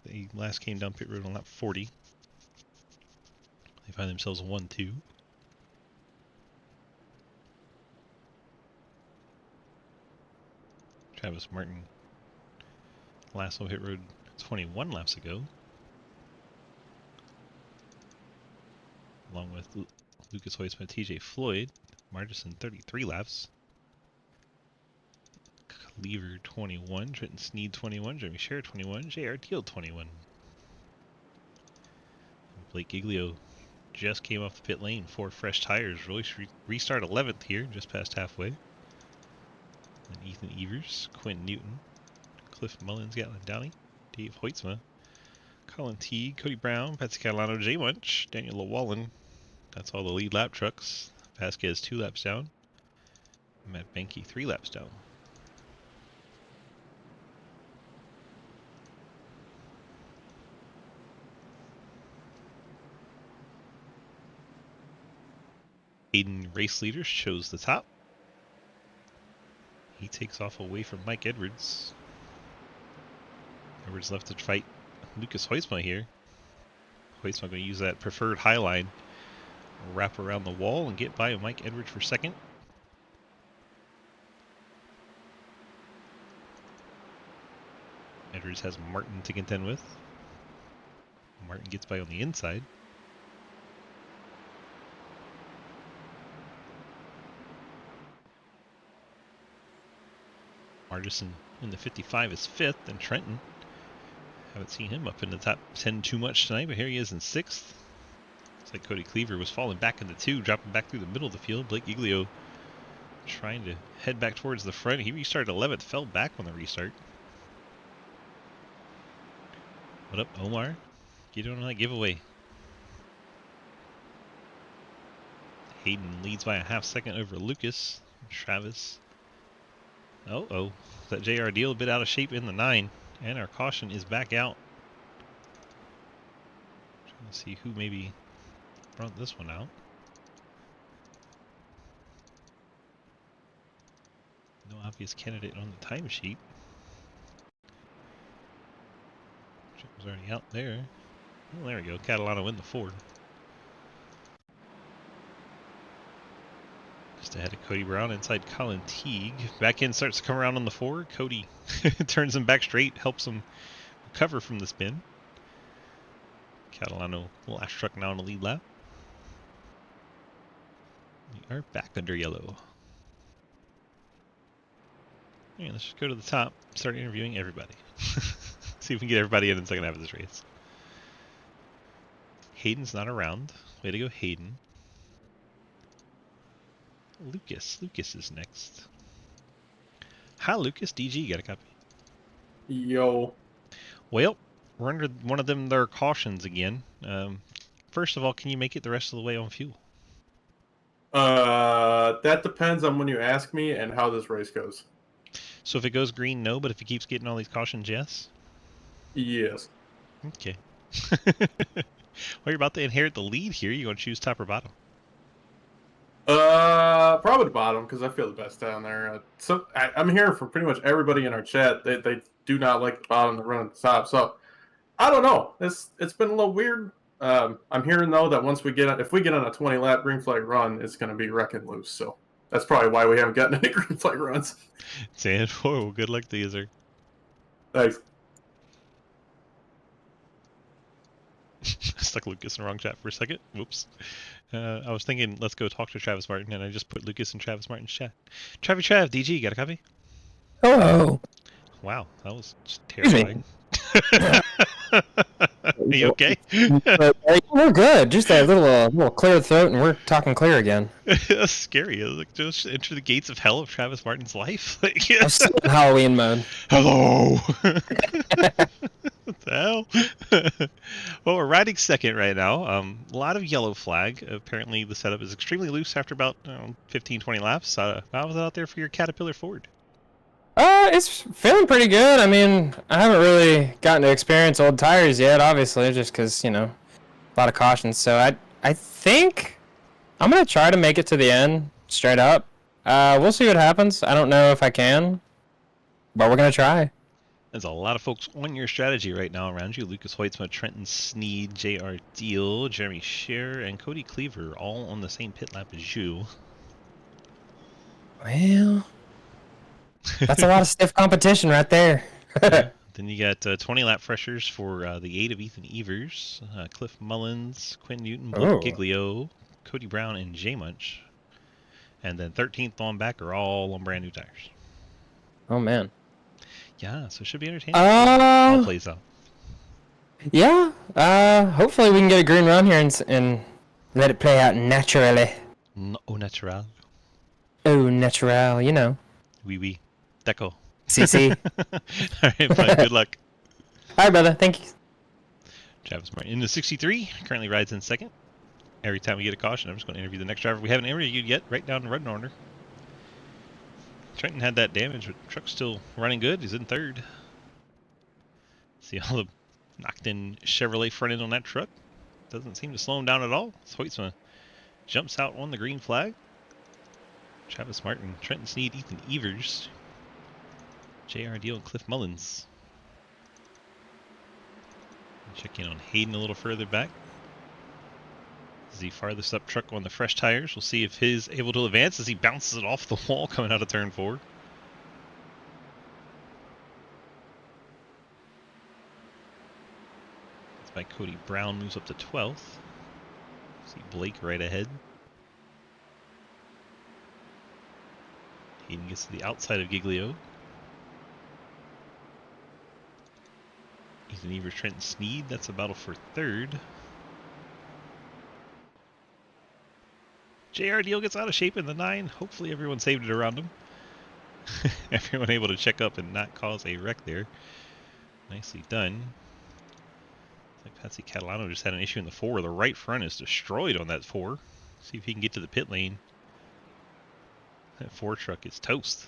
They last came down pit road on lap 40. They find themselves 1-2. Travis Martin last on pit road 21 laps ago. Along with Lucas Hoytsma, TJ Floyd, Margison 33 laps. Cleaver 21, Trenton Sneed 21, Jeremy Scherer 21, JR Teal 21. Blake Giglio just came off the pit lane, 4 fresh tires. Really should restart 11th here, just past halfway. And Ethan Evers, Quinn Newton, Cliff Mullins, Gatlin Downey, Dave Hoitzma, Colin Teague, Cody Brown, Patsy Catalano, Jay Munch, Daniel Llewellyn. That's all the lead lap trucks. Vasquez 2 laps down. Matt Benke 3 laps down. Hayden race leaders chose the top. He takes off away from Mike Edwards. Edwards left to fight Lucas Hoisma here. Hoisma going to use that preferred high line, wrap around the wall and get by Mike Edwards for second. Edwards has Martin to contend with. Martin gets by on the inside. Margison in the 55 is 5th, and Trenton. Haven't seen him up in the top 10 too much tonight, but here he is in 6th. Looks like Cody Cleaver was falling back into 2, dropping back through the middle of the field. Blake Giglio trying to head back towards the front. He restarted 11th, fell back on the restart. What up, Omar? Get on that giveaway. Hayden leads by a half second over Lucas. Travis. Oh, that JR deal a bit out of shape in the 9, and our caution is back out. Trying to see who maybe brought this one out. No obvious candidate on the timesheet. Chip was already out there. Well, there we go. Catalano in the 4. Just ahead of Cody Brown, inside Colin Teague. Back in, starts to come around on the 4. Cody turns him back straight, helps him recover from the spin. Catalano, last truck now on the lead lap. We are back under yellow. Yeah, let's just go to the top, start interviewing everybody. See if we can get everybody in the second half of this race. Hayden's not around. Way to go, Hayden. Lucas is next. Hi, Lucas. DG, got a copy? Yo. Well, we're under one of them their cautions again. First of all, can you make it the rest of the way on fuel? That depends on when you ask me and how this race goes. So if it goes green, no, but if it keeps getting all these cautions, yes? Yes. Okay. Well, you're about to inherit the lead here. You going to choose top or bottom? Probably the bottom, because I feel the best down there. I'm hearing from pretty much everybody in our chat. They do not like the bottom, they run at the top. So I don't know. It's been a little weird. I'm hearing though that if we get on a 20 lap green flag run, it's going to be wrecking loose. So that's probably why we haven't gotten any green flag runs. Stand for. Well, good luck to you, sir. Thanks. Stuck Lucas in the wrong chat for a second. Whoops. I was thinking, let's go talk to Travis Martin, and I just put Lucas in Travis Martin's chat. Trav, DG, got a copy? Hello. Wow, that was just terrifying. Are you okay? We're good. Just a little clear throat, and we're talking clear again. That's scary. Like, just enter the gates of hell of Travis Martin's life. Like, I'm still in Halloween mode. Hello. What the hell? Well, we're riding second right now. A lot of yellow flag. Apparently, the setup is extremely loose after about 15, 20 laps. How was it out there for your Caterpillar Ford? It's feeling pretty good. I mean, I haven't really gotten to experience old tires yet, obviously, just because, a lot of cautions. So I think I'm going to try to make it to the end, straight up. We'll see what happens. I don't know if I can, but we're going to try. There's a lot of folks on your strategy right now around you. Lucas Hoitzma, Trenton Sneed, JR Deal, Jeremy Scherer, and Cody Cleaver all on the same pit lap as you. Well, that's a lot of stiff competition right there. Yeah. Then you got 20 lap freshers for the 8 of Ethan Evers, Cliff Mullins, Quinn Newton, Blake Giglio, Cody Brown, and Jay Munch. And then 13th on back are all on brand new tires. Oh, man. Yeah, so it should be entertaining. All plays out. Yeah, hopefully we can get a green run here and let it play out naturally. Au natural. Oh, natural, Oui, oui. D'accord. CC. All right, bud. Good luck. All right, brother. Thank you. Travis Martin in the 63. Currently rides in second. Every time we get a caution, I'm just going to interview the next driver we haven't interviewed yet. Right down the running order. Trenton had that damage, but truck's still running good. He's in third. See all the knocked-in Chevrolet front end on that truck. Doesn't seem to slow him down at all. Hoytsma jumps out on the green flag. Travis Martin, Trenton Sneed, Ethan Evers, J.R. Deal, and Cliff Mullins. Check in on Hayden a little further back. This is the farthest up truck on the fresh tires. We'll see if he's able to advance as he bounces it off the wall coming out of turn 4. That's by Cody Brown, moves up to 12th. See Blake right ahead. Hayden gets to the outside of Giglio. Ethan Evers, Trenton Sneed, that's a battle for third. JR Deal gets out of shape in the 9. Hopefully everyone saved it around him. Everyone able to check up and not cause a wreck there. Nicely done. Like Patsy Catalano just had an issue in the 4. The right front is destroyed on that 4. See if he can get to the pit lane. That 4 truck is toast.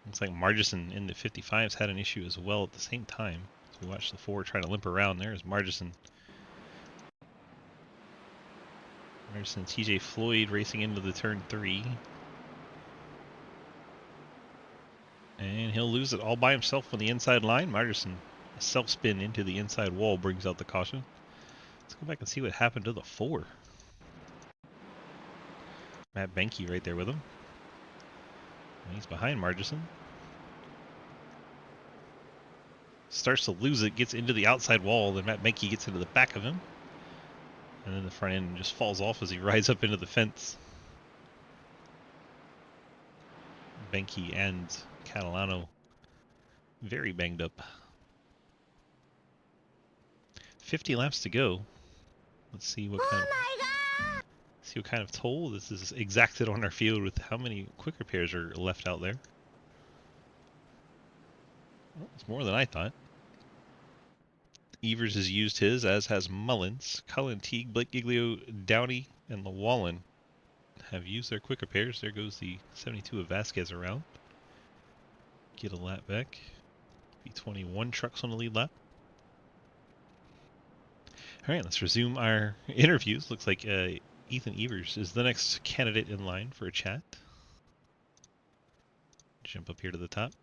Looks like Margison in the 55s had an issue as well at the same time. So we watch the 4 trying to limp around. There's Margison. Margison, TJ Floyd racing into the turn 3. And he'll lose it all by himself on the inside line. Margison, a self-spin into the inside wall brings out the caution. Let's go back and see what happened to the 4. Matt Benke right there with him. And he's behind Margison. Starts to lose it, gets into the outside wall, then Matt Benke gets into the back of him. And then the front end just falls off as he rides up into the fence. Benke and Catalano very banged up. 50 laps to go. Let's see what kind of toll this is exacted on our field with how many quick repairs are left out there. Well, it's more than I thought. Evers has used his, as has Mullins. Cullen, Teague, Blake Giglio, Downey, and Llewellyn have used their quick repairs. There goes the 72 of Vasquez around. Get a lap back. B21 trucks on the lead lap. Alright, let's resume our interviews. Looks like Ethan Evers is the next candidate in line for a chat. Jump up here to the top.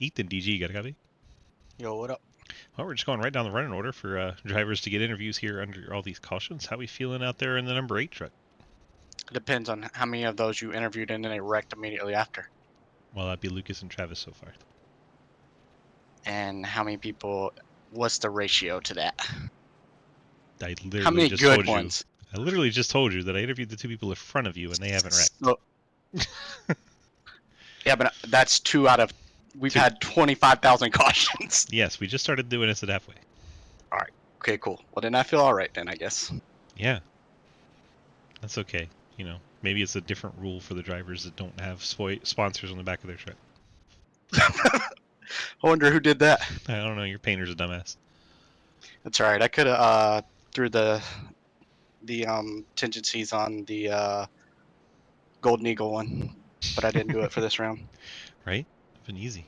Ethan, DG, you got a copy? Yo, what up? Well, we're just going right down the running order for drivers to get interviews here under all these cautions. How we feeling out there in the number 8 truck? It depends on how many of those you interviewed and then they wrecked immediately after. Well, that'd be Lucas and Travis so far. And how many people, what's the ratio to that? I literally How many just good told ones? You. I literally just told you that I interviewed the 2 people in front of you and they haven't wrecked. So, yeah, but that's 2 out of, we've 2. had 25,000 cautions. Yes, we just started doing this at halfway. Alright, okay, cool. Well, then I feel alright then, I guess. Yeah. That's okay. You know, maybe it's a different rule for the drivers that don't have sponsors on the back of their truck. I wonder who did that. I don't know, your painter's a dumbass. That's alright, I could have threw the contingencies on the Golden Eagle one, but I didn't do it for this round. Right? Been easy.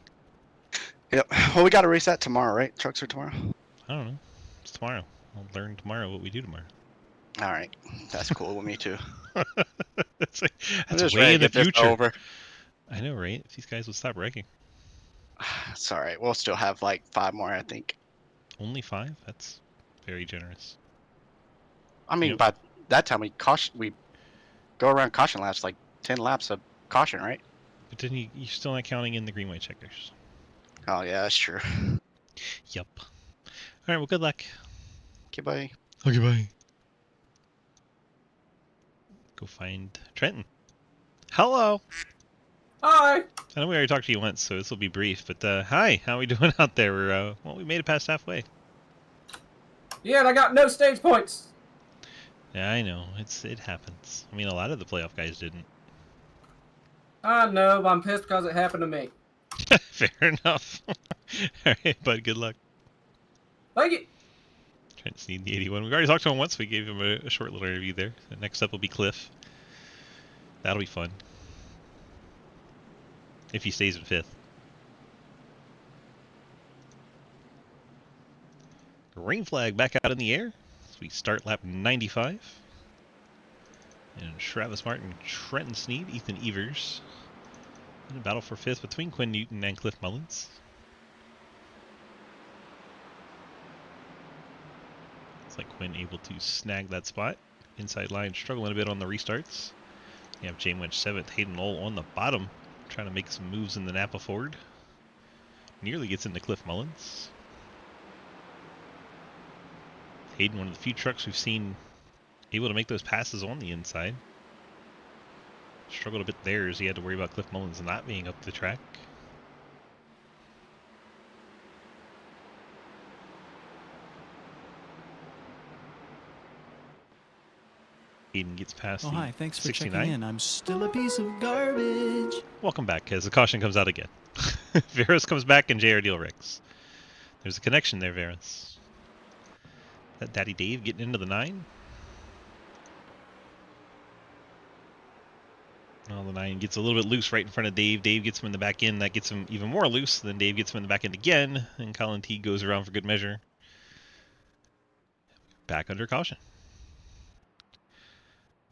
Yep. Well, we got to race that tomorrow, right? Trucks are tomorrow? I don't know. It's tomorrow. I'll learn tomorrow what we do tomorrow. Alright. That's cool with me too. That's I'm just way ready in to the get this future. over. I know, right? If these guys would stop wrecking. It's alright. We'll still have like 5 more, I think. Only 5? That's very generous. I mean, Yep. by that time we go around caution laps, like 10 laps of caution, right? But then you're still not counting in the green white checkers. Oh yeah, that's true. Yep. Alright, well, good luck. Okay, bye. Okay, bye. Go find Trenton. Hello! Hi. I know we already talked to you once, so this will be brief, but hi, how are we doing out there? We're, well, we made it past halfway. Yeah, and I got no stage points. Yeah, I know. It happens. I mean, a lot of the playoff guys didn't. I know, but I'm pissed because it happened to me. Fair enough. All right, bud. Good luck. Thank you. Trent Sneed, the 81. We've already talked to him once. We gave him a short little interview there. So next up will be Cliff. That'll be fun. If he stays in 5th. Rain flag back out in the air. So we start lap 95. And Travis Martin, Trenton Sneed, Ethan Evers. In a battle for 5th between Quinn Newton and Cliff Mullins. It's like Quinn able to snag that spot. Inside line struggling a bit on the restarts. You have Jay Winch 7th, Hayden Knoll on the bottom, trying to make some moves in the Napa Ford. Nearly gets into Cliff Mullins. Hayden, one of the few trucks we've seen able to make those passes on the inside. Struggled a bit there as he had to worry about Cliff Mullins not being up the track. Hayden gets past the hi, thanks for 69. checking in. I'm still a piece of garbage. Welcome back, as the caution comes out again. Veras comes back and JR Deal wrecks. There's a connection there, Veras. That Daddy Dave getting into the 9. Well, the 9 gets a little bit loose right in front of Dave. Dave gets him in the back end. That gets him even more loose. Then Dave gets him in the back end again. And Colin T goes around for good measure. Back under caution.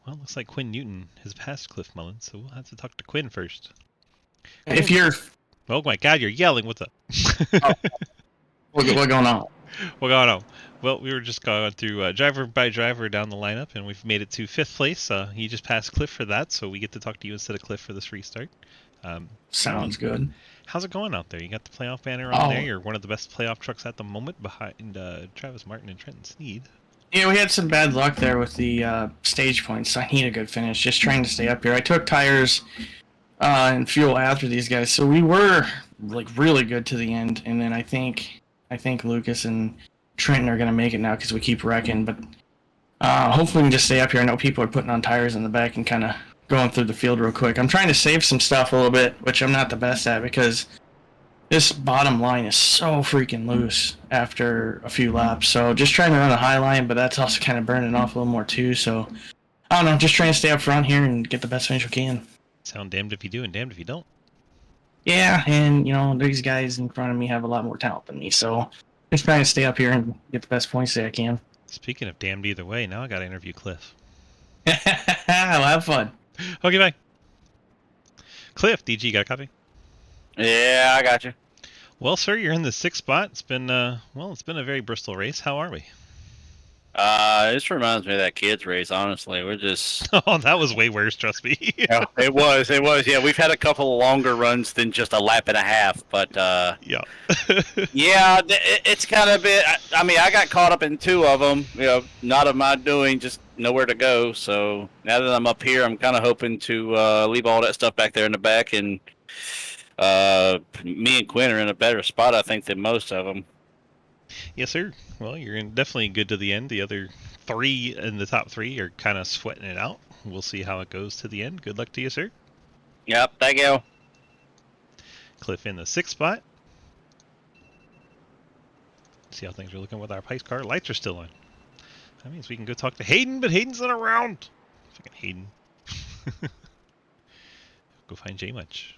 Well, looks like Quinn Newton has passed Cliff Mullins, so we'll have to talk to Quinn first. If you're... Oh my god, you're yelling. What's up? What going on? What's going on? Well, we were just going through driver by driver down the lineup, and we've made it to 5th place. He just passed Cliff for that, so we get to talk to you instead of Cliff for this restart. Sounds good. How's it going out there? You got the playoff banner on there. You're one of the best playoff trucks at the moment behind Travis Martin and Trenton Sneed. Yeah, we had some bad luck there with the stage points. So I need a good finish. Just trying to stay up here. I took tires and fuel after these guys, so we were like really good to the end. And then I think Lucas and Trenton are gonna make it now because we keep wrecking. But hopefully we can just stay up here. I know people are putting on tires in the back and kind of going through the field real quick. I'm trying to save some stuff a little bit, which I'm not the best at because this bottom line is so freaking loose after a few laps. So just trying to run a high line, but that's also kind of burning off a little more too. So I don't know, just trying to stay up front here and get the best finish we can. Sound damned if you do and damned if you don't. Yeah, and you know, these guys in front of me have a lot more talent than me. So just trying to stay up here and get the best points that I can. Speaking of damned either way, now I got to interview Cliff. I'll have fun. Okay, bye. Cliff, DG, got a copy? Yeah, I got you. Well, sir, you're in the 6th spot. It's been it's been a very Bristol race. How are we? This reminds me of that kids race. Honestly, we're just. Oh, that was way worse. Trust me. Yeah, it was. Yeah, we've had a couple of longer runs than just a lap and a half, but yeah. Yeah, it's kind of bit. I mean, I got caught up in 2 of them. You know, not of my doing, just nowhere to go. So now that I'm up here, I'm kind of hoping to leave all that stuff back there in the back, and me and Quinn are in a better spot, I think, than most of them. Yes, sir. Well, you're definitely good to the end. The other 3 in the top 3 are kind of sweating it out. We'll see how it goes to the end. Good luck to you, sir. Yep, thank you. Cliff in the 6th spot. See how things are looking with our pace car. Lights are still on. That means we can go talk to Hayden, but Hayden's not around. Fucking Hayden. Go find J Much.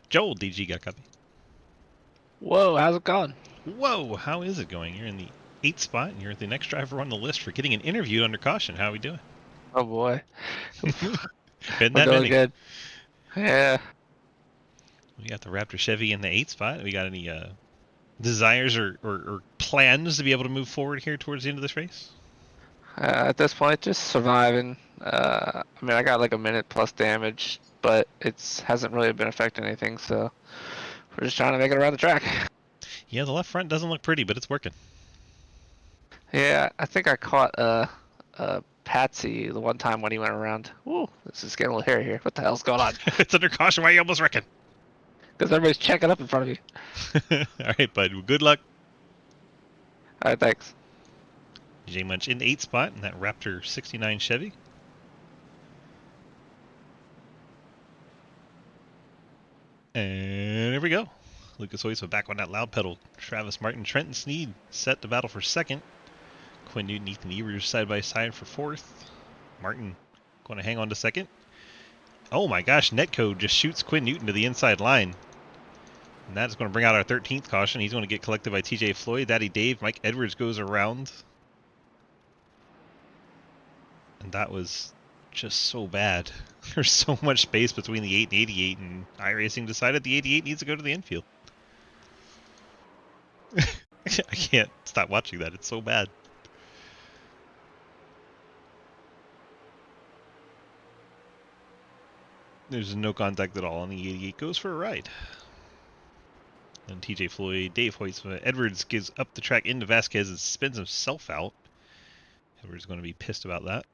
Joel, DG, got a copy? Whoa, how's it going? Whoa, how is it going? You're in the 8th spot, and you're the next driver on the list for getting an interview under caution. How are we doing? Oh boy. Been We're that doing many. good. Yeah. We got the Raptor Chevy in the 8th spot. We got any desires or plans to be able to move forward here towards the end of this race? At this point, just surviving. I mean, I got like a minute plus damage, but it hasn't really been affecting anything, so we're just trying to make it around the track. Yeah, the left front doesn't look pretty, but it's working. Yeah, I think I caught Patsy the one time when he went around. Ooh, this is getting a little hairy here. What the hell's going on? It's under caution. Why are you almost wrecking? Because everybody's checking up in front of you. All right, bud. Good luck. All right, thanks. DJ Munch in the 8th spot in that Raptor 69 Chevy. And there we go. Lucas Oizo back on that loud pedal. Travis Martin, Trenton Sneed set to battle for 2nd. Quinn Newton, Ethan Evers side by side for 4th. Martin going to hang on to 2nd. Oh my gosh, Netcode just shoots Quinn Newton to the inside line. And that's going to bring out our 13th caution. He's going to get collected by TJ Floyd. Daddy Dave, Mike Edwards goes around. And that was just so bad. There's so much space between the 8 and 88, and iRacing decided the 88 needs to go to the infield. I can't stop watching that. It's so bad. There's no contact at all, and the 88 goes for a ride. Then TJ Floyd, Dave Hoytsma, Edwards gives up the track into Vasquez and spins himself out. Edwards going to be pissed about that.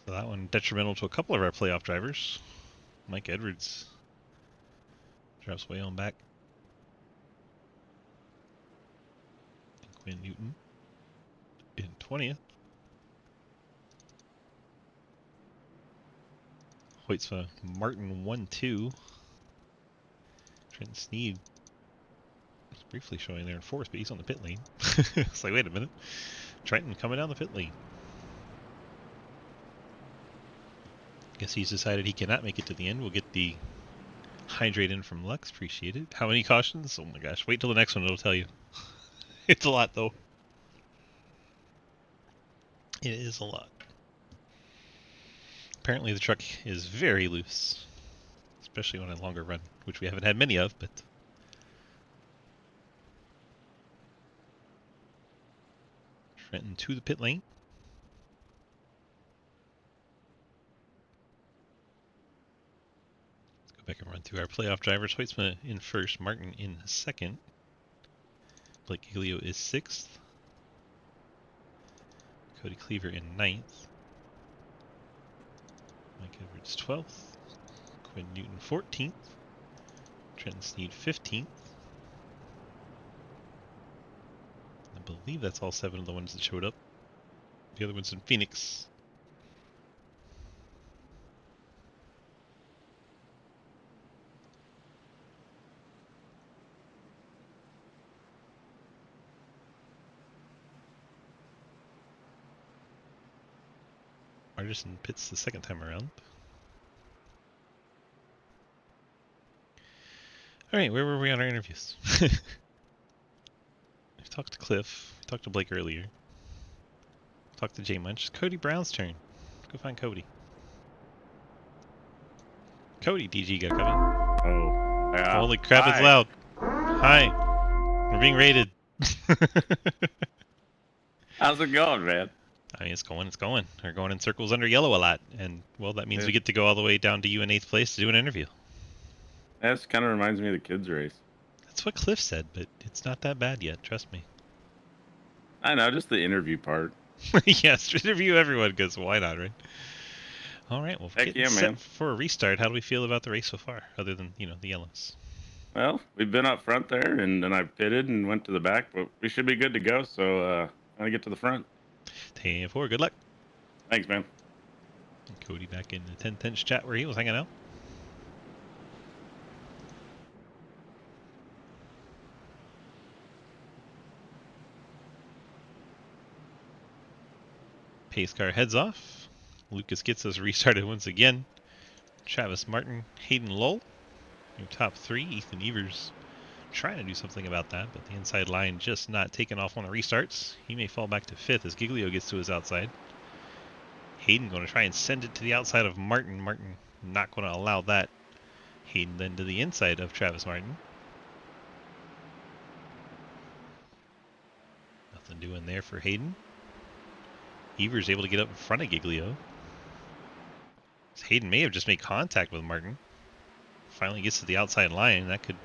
So that one detrimental to a couple of our playoff drivers. Mike Edwards drops way on back. And Quinn Newton in 20th. Hoytsma, Martin 1-2. Trent Sneed was briefly showing there in 4th, but he's on the pit lane. It's like, wait a minute. Trenton coming down the pit lane. Guess he's decided he cannot make it to the end. We'll get the hydrate in from Lux. Appreciate it. How many cautions? Oh my gosh. Wait till the next one. It'll tell you. It's a lot, though. It is a lot. Apparently the truck is very loose. Especially on a longer run, which we haven't had many of, but... Trenton to the pit lane. Back and run through our playoff drivers. Hoytsma in 1st, Martin in 2nd. Blake Giglio is 6th. Cody Cleaver in 9th. Mike Edwards 12th. Quinn Newton 14th. Trenton Sneed 15th. I believe that's all 7 of the ones that showed up. The other one's in Phoenix. Artisan pits the 2nd time around. Alright, where were we on our interviews? We talked to Cliff. We talked to Blake earlier. Talked to J Munch. It's Cody Brown's turn. Go find Cody. Cody, DG got coming. Oh, yeah. Holy crap, it's loud. Hi. We're being raided. How's it going, man? I mean, it's going. We're going in circles under yellow a lot. And, well, that means we get to go all the way down to you in 8th place to do an interview. That kind of reminds me of the kids' race. That's what Cliff said, but it's not that bad yet. Trust me. I know, just the interview part. Yes, interview everyone, because why not, right? All right, well, Heck getting yeah, set man. for a restart. How do we feel about the race so far, other than, you know, the yellows? Well, we've been up front there, and then I pitted and went to the back, but we should be good to go, so I'm going to get to the front. 10-4, good luck. Thanks, man. And Cody back in the 10-10 chat where he was hanging out. Pace car heads off. Lucas gets us restarted once again. Travis Martin, Hayden Lowell, your top 3. Ethan Evers trying to do something about that, but the inside line just not taking off on the restarts. He may fall back to 5th as Giglio gets to his outside. Hayden going to try and send it to the outside of Martin. Martin not going to allow that. Hayden then to the inside of Travis Martin. Nothing doing there for Hayden. Evers able to get up in front of Giglio. Hayden may have just made contact with Martin. Finally gets to the outside line. That could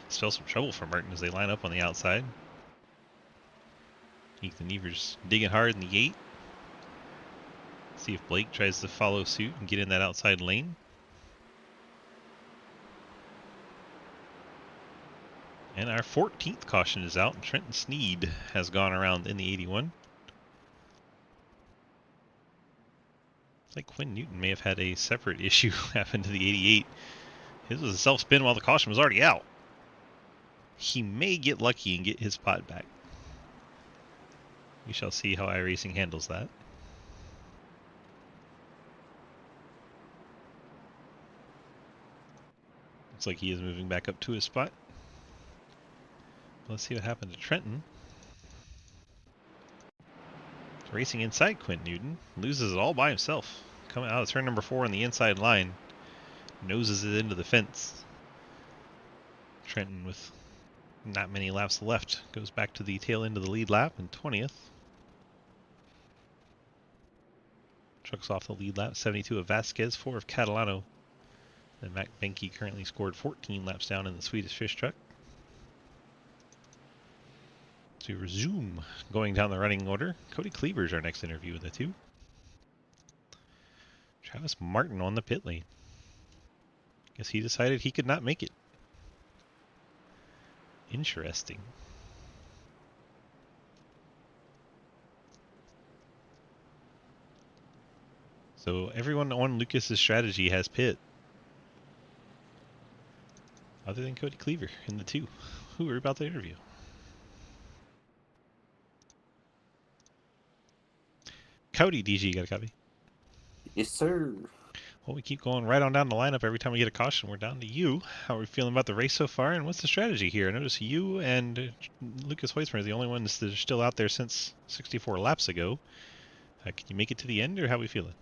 spell some trouble for Martin as they line up on the outside. Ethan Evers digging hard in the 8. See if Blake tries to follow suit and get in that outside lane. And our 14th caution is out. Trenton Sneed has gone around in the 81. It's like Quinn Newton may have had a separate issue happen to the 88. His was a self-spin while the caution was already out. He may get lucky and get his spot back. We shall see how iRacing handles that. Looks like he is moving back up to his spot. Let's see what happened to Trenton. Racing inside Quinn Newton. Loses it all by himself. Coming out of turn number 4 on the inside line. Noses it into the fence. Trenton with not many laps left goes back to the tail end of the lead lap in 20th. Trucks off the lead lap. 72 of Vasquez, 4 of Catalano. And Mac Benke currently scored 14 laps down in the Swedish Fish truck. To resume going down the running order, Cody Cleaver's our next interview with the 2. Travis Martin on the pit lane. Guess he decided he could not make it. Interesting. So everyone on Lucas's strategy has pit. Other than Cody Cleaver in the 2, who we're about to interview. Cody, DG, you got a copy? Yes, sir. Well, we keep going right on down the lineup. Every time we get a caution, we're down to you. How are we feeling about the race so far, and what's the strategy here? I notice you and Lucas Hoismer are the only ones that are still out there since 64 laps ago. Can you make it to the end, or how are we feeling?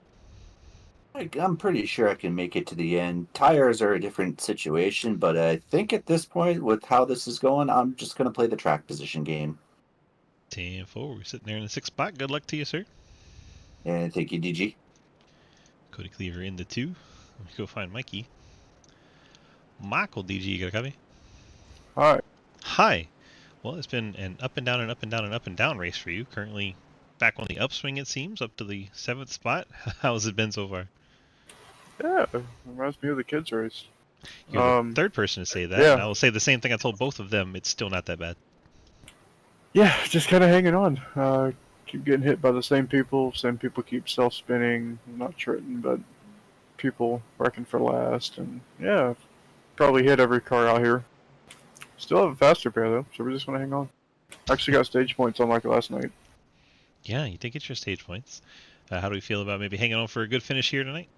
I'm pretty sure I can make it to the end. Tires are a different situation, but I think at this point, with how this is going, I'm just going to play the track position game. 10-4, we're sitting there in the 6th spot. Good luck to you, sir. And thank you, DG. Cody Cleaver in the 2. Let me go find Mikey. Michael, DG, you got a copy? Hi. Hi. Well, it's been an up and down and up and down and up and down race for you. Currently back on the upswing, it seems, up to the 7th spot. How has it been so far? Yeah, it reminds me of the kids' race. You're the third person to say that. Yeah. And I will say the same thing I told both of them. It's still not that bad. Yeah, just kind of hanging on. Keep getting hit by the same people. Same people keep self-spinning. Not Trenton, but people wrecking for last. And yeah, probably hit every car out here. Still have a faster pair though, so we're just gonna hang on. Actually got stage points unlike last night. Yeah, you did get your stage points. How do we feel about maybe hanging on for a good finish here tonight?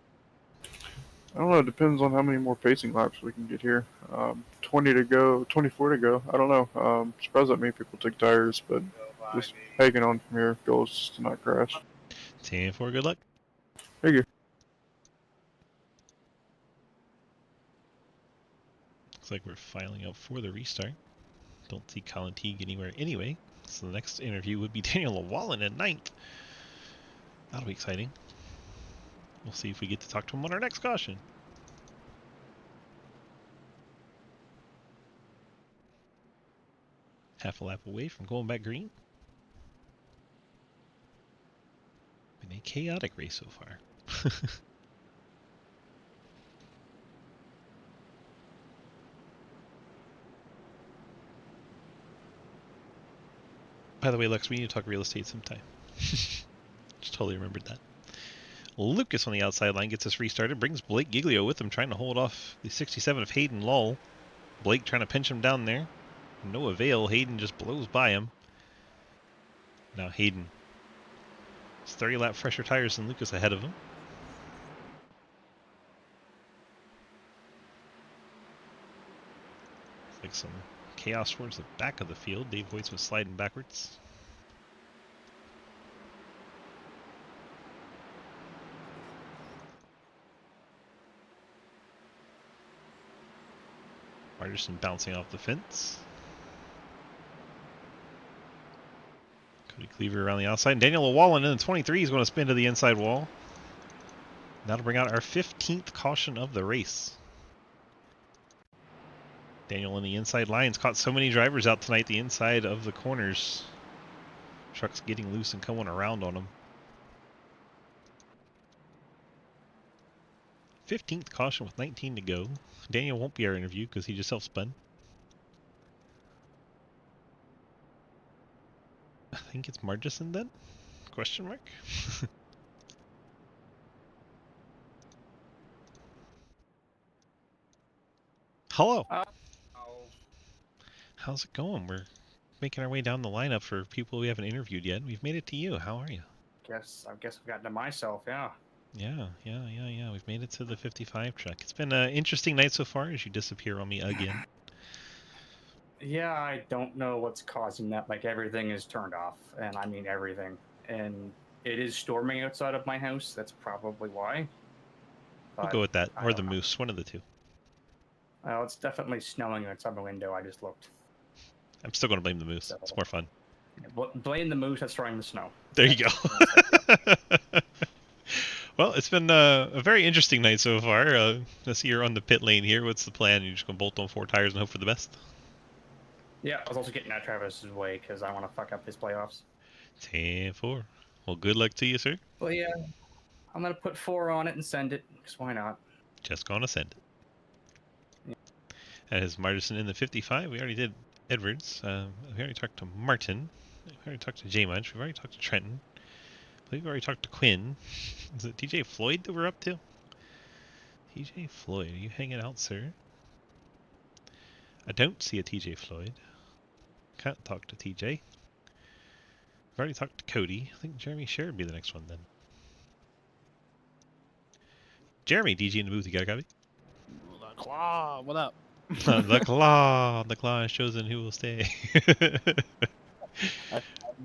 I don't know. It depends on how many more pacing laps we can get here. 20 to go, 24 to go. I don't know. Surprised that many people took tires, but just hanging on from here. Goals to not crash. 10-4, good luck. Thank you. Looks like we're filing up for the restart. Don't see Colin Teague anywhere anyway. So the next interview would be Daniel Wallen at 9th. That'll be exciting. We'll see if we get to talk to him on our next caution. Half a lap away from going back green. Been a chaotic race so far. By the way, Lex, we need to talk real estate sometime. Just totally remembered that. Lucas on the outside line gets us restarted. Brings Blake Giglio with him, trying to hold off the 67 of Hayden Lull. Blake trying to pinch him down there. No avail. Hayden just blows by him. Now Hayden. It's 30 lap fresher tires than Lucas ahead of him. It's like some chaos towards the back of the field. Dave Voights was sliding backwards. Arterson bouncing off the fence. Cody Cleaver around the outside. And Daniel Wallen in the 23 is going to spin to the inside wall. That'll bring out our 15th caution of the race. Daniel in the inside lines caught so many drivers out tonight, the inside of the corners. Trucks getting loose and coming around on them. 15th caution with 19 to go. Daniel won't be our interview because he just self-spun. think it's Margison then? Question mark? Hello. How's it going? We're making our way down the lineup for people we haven't interviewed yet. We've made it to you. How are you? I guess I've gotten to myself, yeah. Yeah. We've made it to the 55 truck. It's been an interesting night so far as you disappear on me again. Yeah, I don't know what's causing that. Like, everything is turned off, and I mean everything. And it is storming outside of my house. That's probably why. We'll But go with that. I Or the don't know. moose. One of the two. Well, it's definitely snowing outside my window. I just looked. I'm still going to blame the moose. So, It's more fun. blame the moose that's throwing the snow. There you go. Well, it's been a very interesting night so far. I see you're on the pit lane here. What's the plan? You just going to bolt on 4 tires and hope for the best? Yeah, I was also getting out Travis's way because I want to fuck up his playoffs. 10-4. Well, good luck to you, sir. Well, yeah, I'm going to put 4 on it and send it, because why not? Just going to send it. As Martison in the 55, we already did Edwards. We already talked to Martin. We already talked to J-Munch. We've already talked to Trenton. I believe we already talked to Quinn. Is it TJ Floyd that we're up to? TJ Floyd, are you hanging out, sir? I don't see a TJ Floyd. Can't talk to TJ. We've already talked to Cody. I think Jeremy Sher would be the next one then. Jeremy, DG in the booth, you got a copy? The Claw, what up? The Claw has chosen who will stay.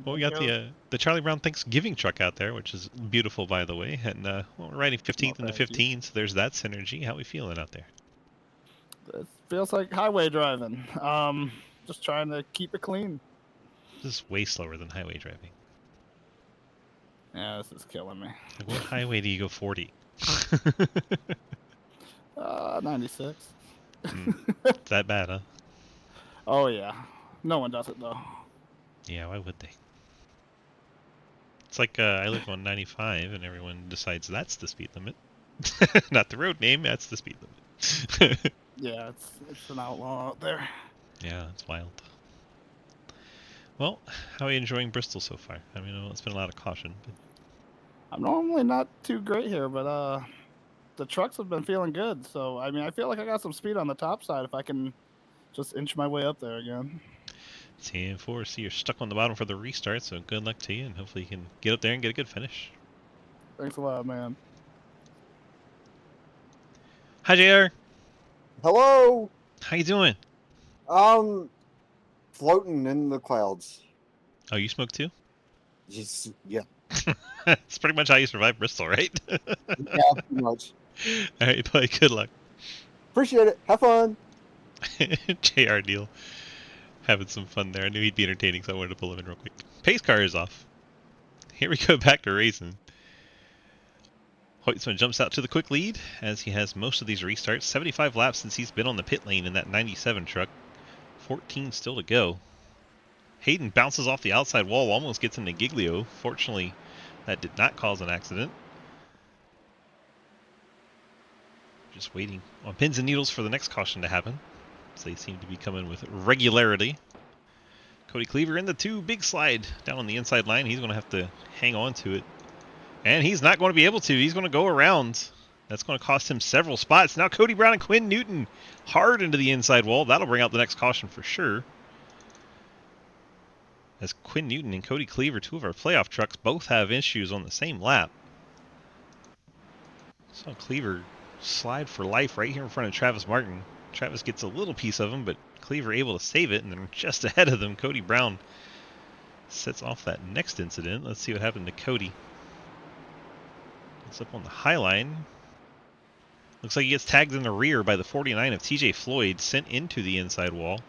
Well, we got the Charlie Brown Thanksgiving truck out there, which is beautiful, by the way. And well, we're riding 15th into 15, so there's that synergy. How are we feeling out there? It feels like highway driving. Just trying to keep it clean. This is way slower than highway driving. Yeah, this is killing me. Like, what highway do you go 40? 96. It's that bad, huh? Oh yeah, no one does it though. Yeah, why would they? It's like I live on 95 and everyone decides that's the speed limit. Not the road name, that's the speed limit. Yeah, it's an outlaw out there. Yeah, it's wild. Well, how are you enjoying Bristol so far? I mean, it's been a lot of caution. But... I'm normally not too great here, but the trucks have been feeling good. So I mean, I feel like I got some speed on the top side if I can just inch my way up there again. 10-4, see you're stuck on the bottom for the restart, so good luck to you, and hopefully you can get up there and get a good finish. Thanks a lot, man. Hi, JR. Hello. How you doing? Floating in the clouds. Oh, you smoke too? Just, yeah. It's pretty much how you survive Bristol, right? Yeah, pretty much. All right, buddy, good luck. Appreciate it. Have fun. JR deal. Having some fun there. I knew he'd be entertaining, so I wanted to pull him in real quick. Pace car is off. Here we go back to racing. Hoytsman jumps out to the quick lead as he has most of these restarts. 75 laps since he's been on the pit lane in that 97 truck. 14 still to go. Hayden bounces off the outside wall, almost gets into Giglio. Fortunately, that did not cause an accident. Just waiting on pins and needles for the next caution to happen. They seem to be coming with regularity. Cody Cleaver in the 2, big slide down on the inside line. He's going to have to hang on to it. And he's not going to be able to. He's going to go around. That's going to cost him several spots. Now Cody Brown and Quinn Newton hard into the inside wall. That'll bring out the next caution for sure. As Quinn Newton and Cody Cleaver, 2 of our playoff trucks, both have issues on the same lap. So Cleaver slide for life right here in front of Travis Martin. Travis gets a little piece of him, but Cleaver able to save it, and then just ahead of them, Cody Brown sets off that next incident. Let's see what happened to Cody. It's up on the high line. Looks like he gets tagged in the rear by the 49 of TJ Floyd, sent into the inside wall.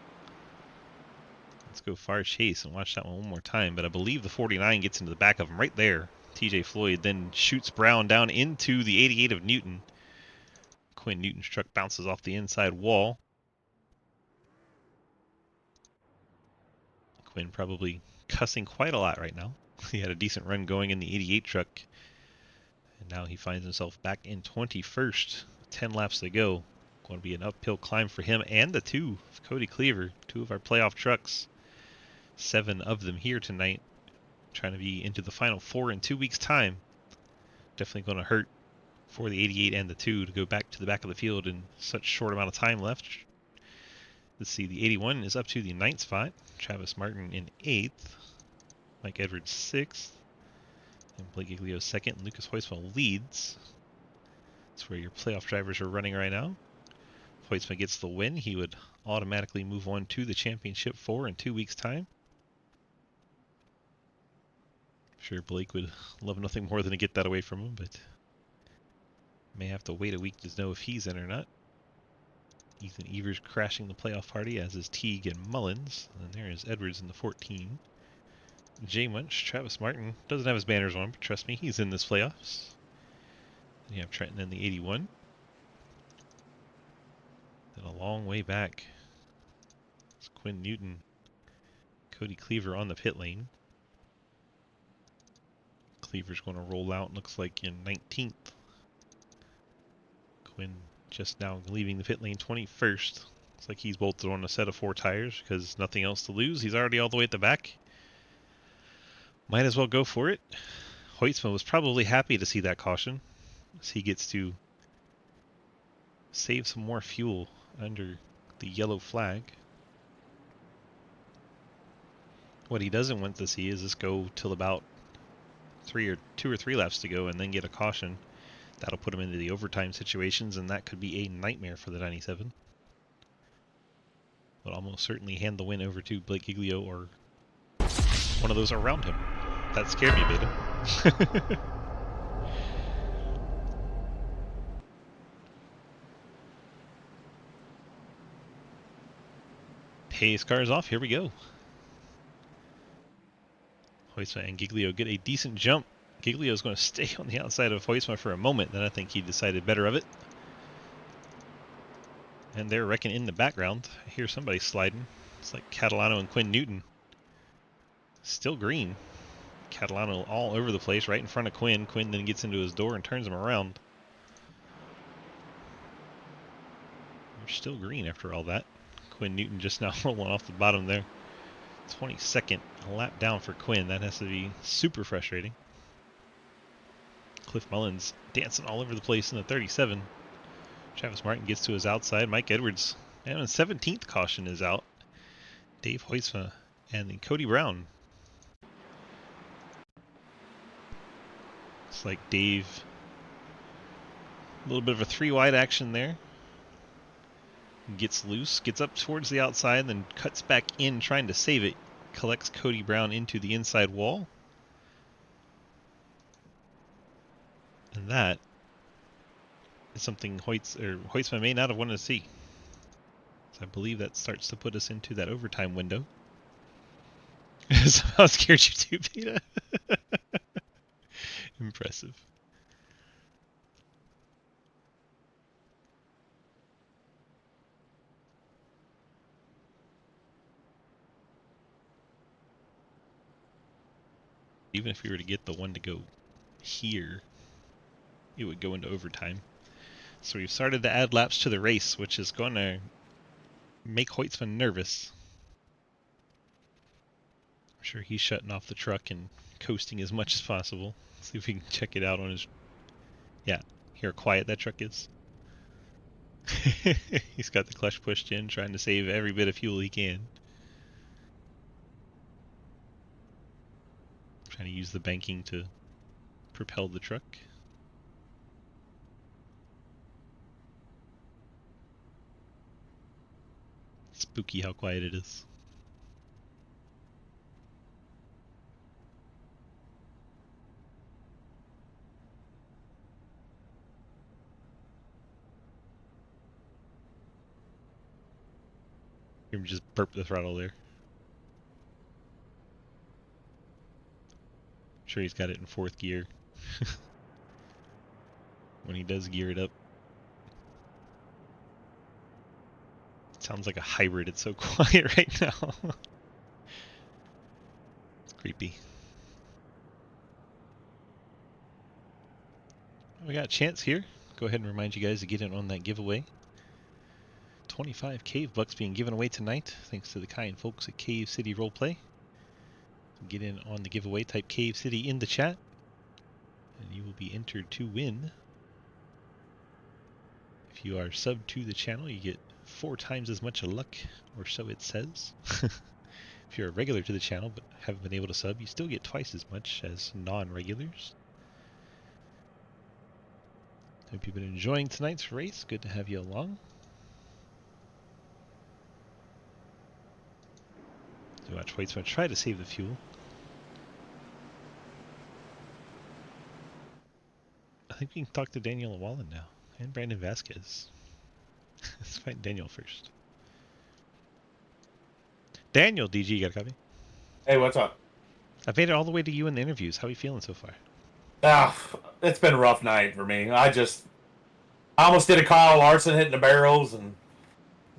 Let's go far chase and watch that one more time, but I believe the 49 gets into the back of him right there. TJ Floyd then shoots Brown down into the 88 of Newton. Quinn Newton's truck bounces off the inside wall. Quinn probably cussing quite a lot right now. He had a decent run going in the 88 truck. And now he finds himself back in 21st. 10 laps to go. Going to be an uphill climb for him and the 2 of Cody Cleaver. 2 of our playoff trucks. 7 of them here tonight. trying to be into the final 4 in 2 weeks' time. Definitely going to hurt for the 88 and the 2 to go back to the back of the field in such short amount of time left. Let's see, the 81 is up to the 9th spot. Travis Martin in 8th. Mike Edwards 6th. And Blake Giglio 2nd. And Lucas Hoisma leads. That's where your playoff drivers are running right now. If Hoisma gets the win, he would automatically move on to the championship 4 in 2 weeks' time. I'm sure Blake would love nothing more than to get that away from him, but may have to wait a week to know if he's in or not. Ethan Evers crashing the playoff party, as is Teague and Mullins. And there is Edwards in the 14. J Munch, Travis Martin, doesn't have his banners on, but trust me, he's in this playoffs. And you have Trenton in the 81. Then a long way back. It's Quinn Newton, Cody Cleaver on the pit lane. Cleaver's going to roll out, looks like in 19th. Quinn just now leaving the pit lane 21st. Looks like he's bolted on a set of 4 tires because nothing else to lose. He's already all the way at the back. Might as well go for it. Hoytsma was probably happy to see that caution, as he gets to save some more fuel under the yellow flag. What he doesn't want to see is this go till about 2 or 3 laps to go and then get a caution. That'll put him into the overtime situations, and that could be a nightmare for the 97. But almost certainly hand the win over to Blake Giglio or one of those around him. That scared me, Beta. Pace car is off. Here we go. Hoisma and Giglio get a decent jump. Giglio is going to stay on the outside of Hoisma for a moment, then I think he decided better of it. And they're wrecking in the background. I hear somebody sliding. It's like Catalano and Quinn Newton. Still green. Catalano all over the place, right in front of Quinn. Quinn then gets into his door and turns him around. They're still green after all that. Quinn Newton just now rolling off the bottom there. 22nd, a lap down for Quinn. That has to be super frustrating. Cliff Mullins dancing all over the place in the 37. Travis Martin gets to his outside. Mike Edwards, and a 17th caution is out. Dave Hoisma and then Cody Brown. It's like Dave, a little bit of a 3-wide action there. Gets loose, gets up towards the outside, then cuts back in trying to save it. Collects Cody Brown into the inside wall. And that is something Hoisma may not have wanted to see. So I believe that starts to put us into that overtime window. Somehow scared you too, Beta. Impressive. Even if we were to get the one to go here, it would go into overtime. So we've started to add laps to the race, which is going to make Hoytsman nervous. I'm sure he's shutting off the truck and coasting as much as possible. See if we can check it out on his... Yeah, hear how quiet that truck is. He's got the clutch pushed in, trying to save every bit of fuel he can. Trying to use the banking to propel the truck. Spooky how quiet it is. Hear him just burp the throttle there. I'm sure he's got it in 4th gear. When he does gear it up. It sounds like a hybrid, it's so quiet right now. It's creepy. We got a chance here. Go ahead and remind you guys to get in on that giveaway. 25 Cave Bucks being given away tonight, thanks to the kind folks at Cave City Roleplay. Get in on the giveaway. Type Cave City in the chat, and you will be entered to win. If you are subbed to the channel, you get 4 times as much luck, or so it says. If you're a regular to the channel but haven't been able to sub, you still get twice as much as non-regulars. Hope you've been enjoying tonight's race. Good to have you along. So watch White's try to save the fuel. I think we can talk to Daniel Wallen now, and Brandon Vasquez. Let's find Daniel first. Daniel, DG, you got a copy? Hey, what's up? I've made it all the way to you in the interviews. How are you feeling so far? It's been a rough night for me. I almost did a Kyle Larson hitting the barrels and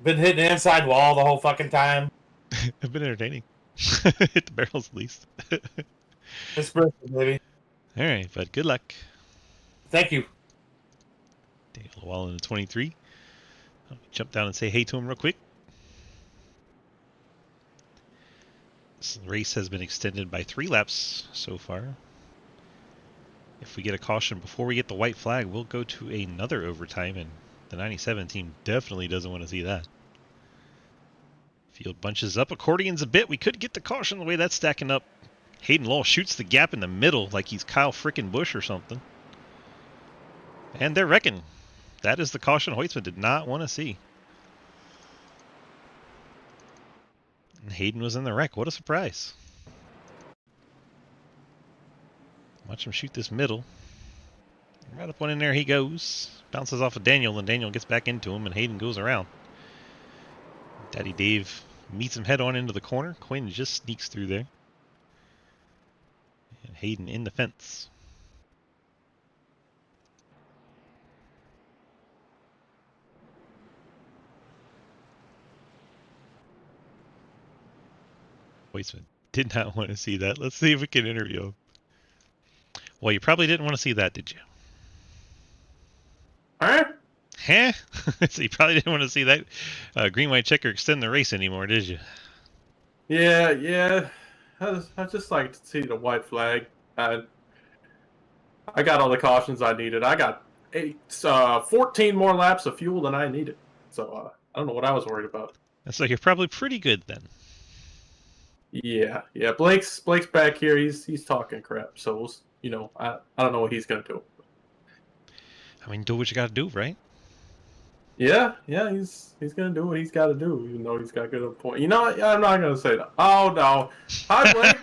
been hitting the inside wall the whole fucking time. It's been entertaining. Hit the barrels at least. It's Bristol, baby. All right, bud. Good luck. Thank you. Daniel Wallen in 23. I'll jump down and say hey to him real quick. This race has been extended by 3 laps so far. If we get a caution before we get the white flag, we'll go to another overtime, and the 97 team definitely doesn't want to see that. Field bunches up, accordions a bit. We could get the caution the way that's stacking up. Hayden Lowell shoots the gap in the middle like he's Kyle frickin' Busch or something. And they're wrecking. That is the caution Hoytsman did not want to see. And Hayden was in the wreck. What a surprise. Watch him shoot this middle. Right up one in there he goes. Bounces off of Daniel, and Daniel gets back into him, and Hayden goes around. Daddy Dave meets him head on into the corner. Quinn just sneaks through there. And Hayden in the fence. Hoytsman did not want to see that. Let's see if we can interview him. Well, you probably didn't want to see that, did you? Huh? Huh? So you probably didn't want to see that green-white checker extend the race anymore, did you? Yeah. I just like to see the white flag. I got all the cautions I needed. I got 14 more laps of fuel than I needed. So I don't know what I was worried about. So you're probably pretty good then. Yeah. Blake's back here. He's talking crap. So I don't know what he's gonna do. I mean, do what you got to do, right? Yeah. He's gonna do what he's got to do, even though he's got good point. You know what? I'm not gonna say that. Oh no. Hi, Blake.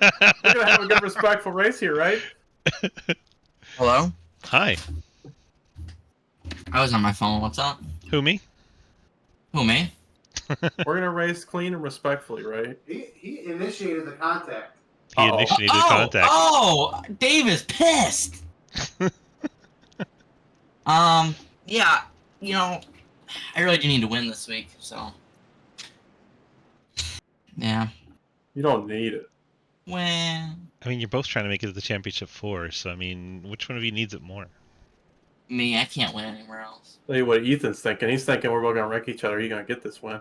We're gonna have a good, respectful race here, right? Hello? Hi. I was on my phone. What's up? Who, me? Who, me? We're gonna race clean and respectfully, right? He initiated the contact. He initiated contact. Oh, Dave is pissed. Yeah, I really do need to win this week, so. Yeah. You don't need it. When? I mean, you're both trying to make it to the championship 4, so I mean, which one of you needs it more? Me, I can't win anywhere else. Tell you what Ethan's thinking. He's thinking we're both gonna wreck each other. You're gonna get this win.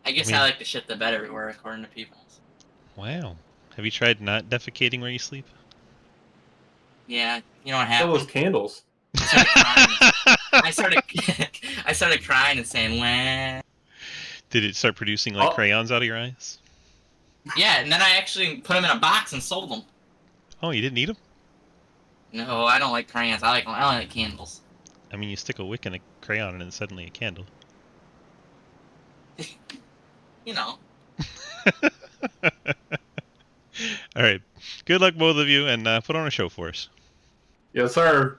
I guess I like to shit the bed everywhere, according to people. Wow. Have you tried not defecating where you sleep? Yeah, you know what happened? All those candles. I started crying and saying, "When?" Did it start producing like crayons out of your eyes? Yeah, and then I actually put them in a box and sold them. Oh, you didn't eat them? No, I don't like crayons. I like candles. I mean, you stick a wick in a crayon and it's suddenly a candle. You know. All right. Good luck, both of you, and put on a show for us. Yes, sir.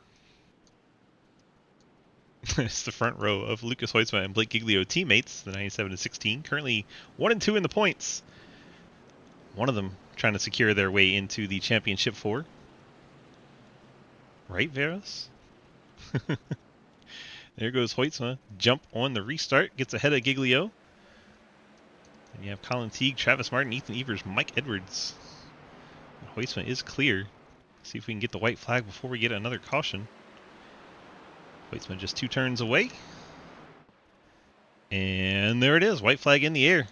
It's the front row of Lucas Hoytsma and Blake Giglio teammates, the 97-16, currently 1-2 in the points. One of them trying to secure their way into the championship 4. Right, Veros? There goes Hoytsma. Jump on the restart. Gets ahead of Giglio. And you have Colin Teague, Travis Martin, Ethan Evers, Mike Edwards. Hoytsma is clear. See if we can get the white flag before we get another caution. Hoytsma just 2 turns away. And there it is. White flag in the air.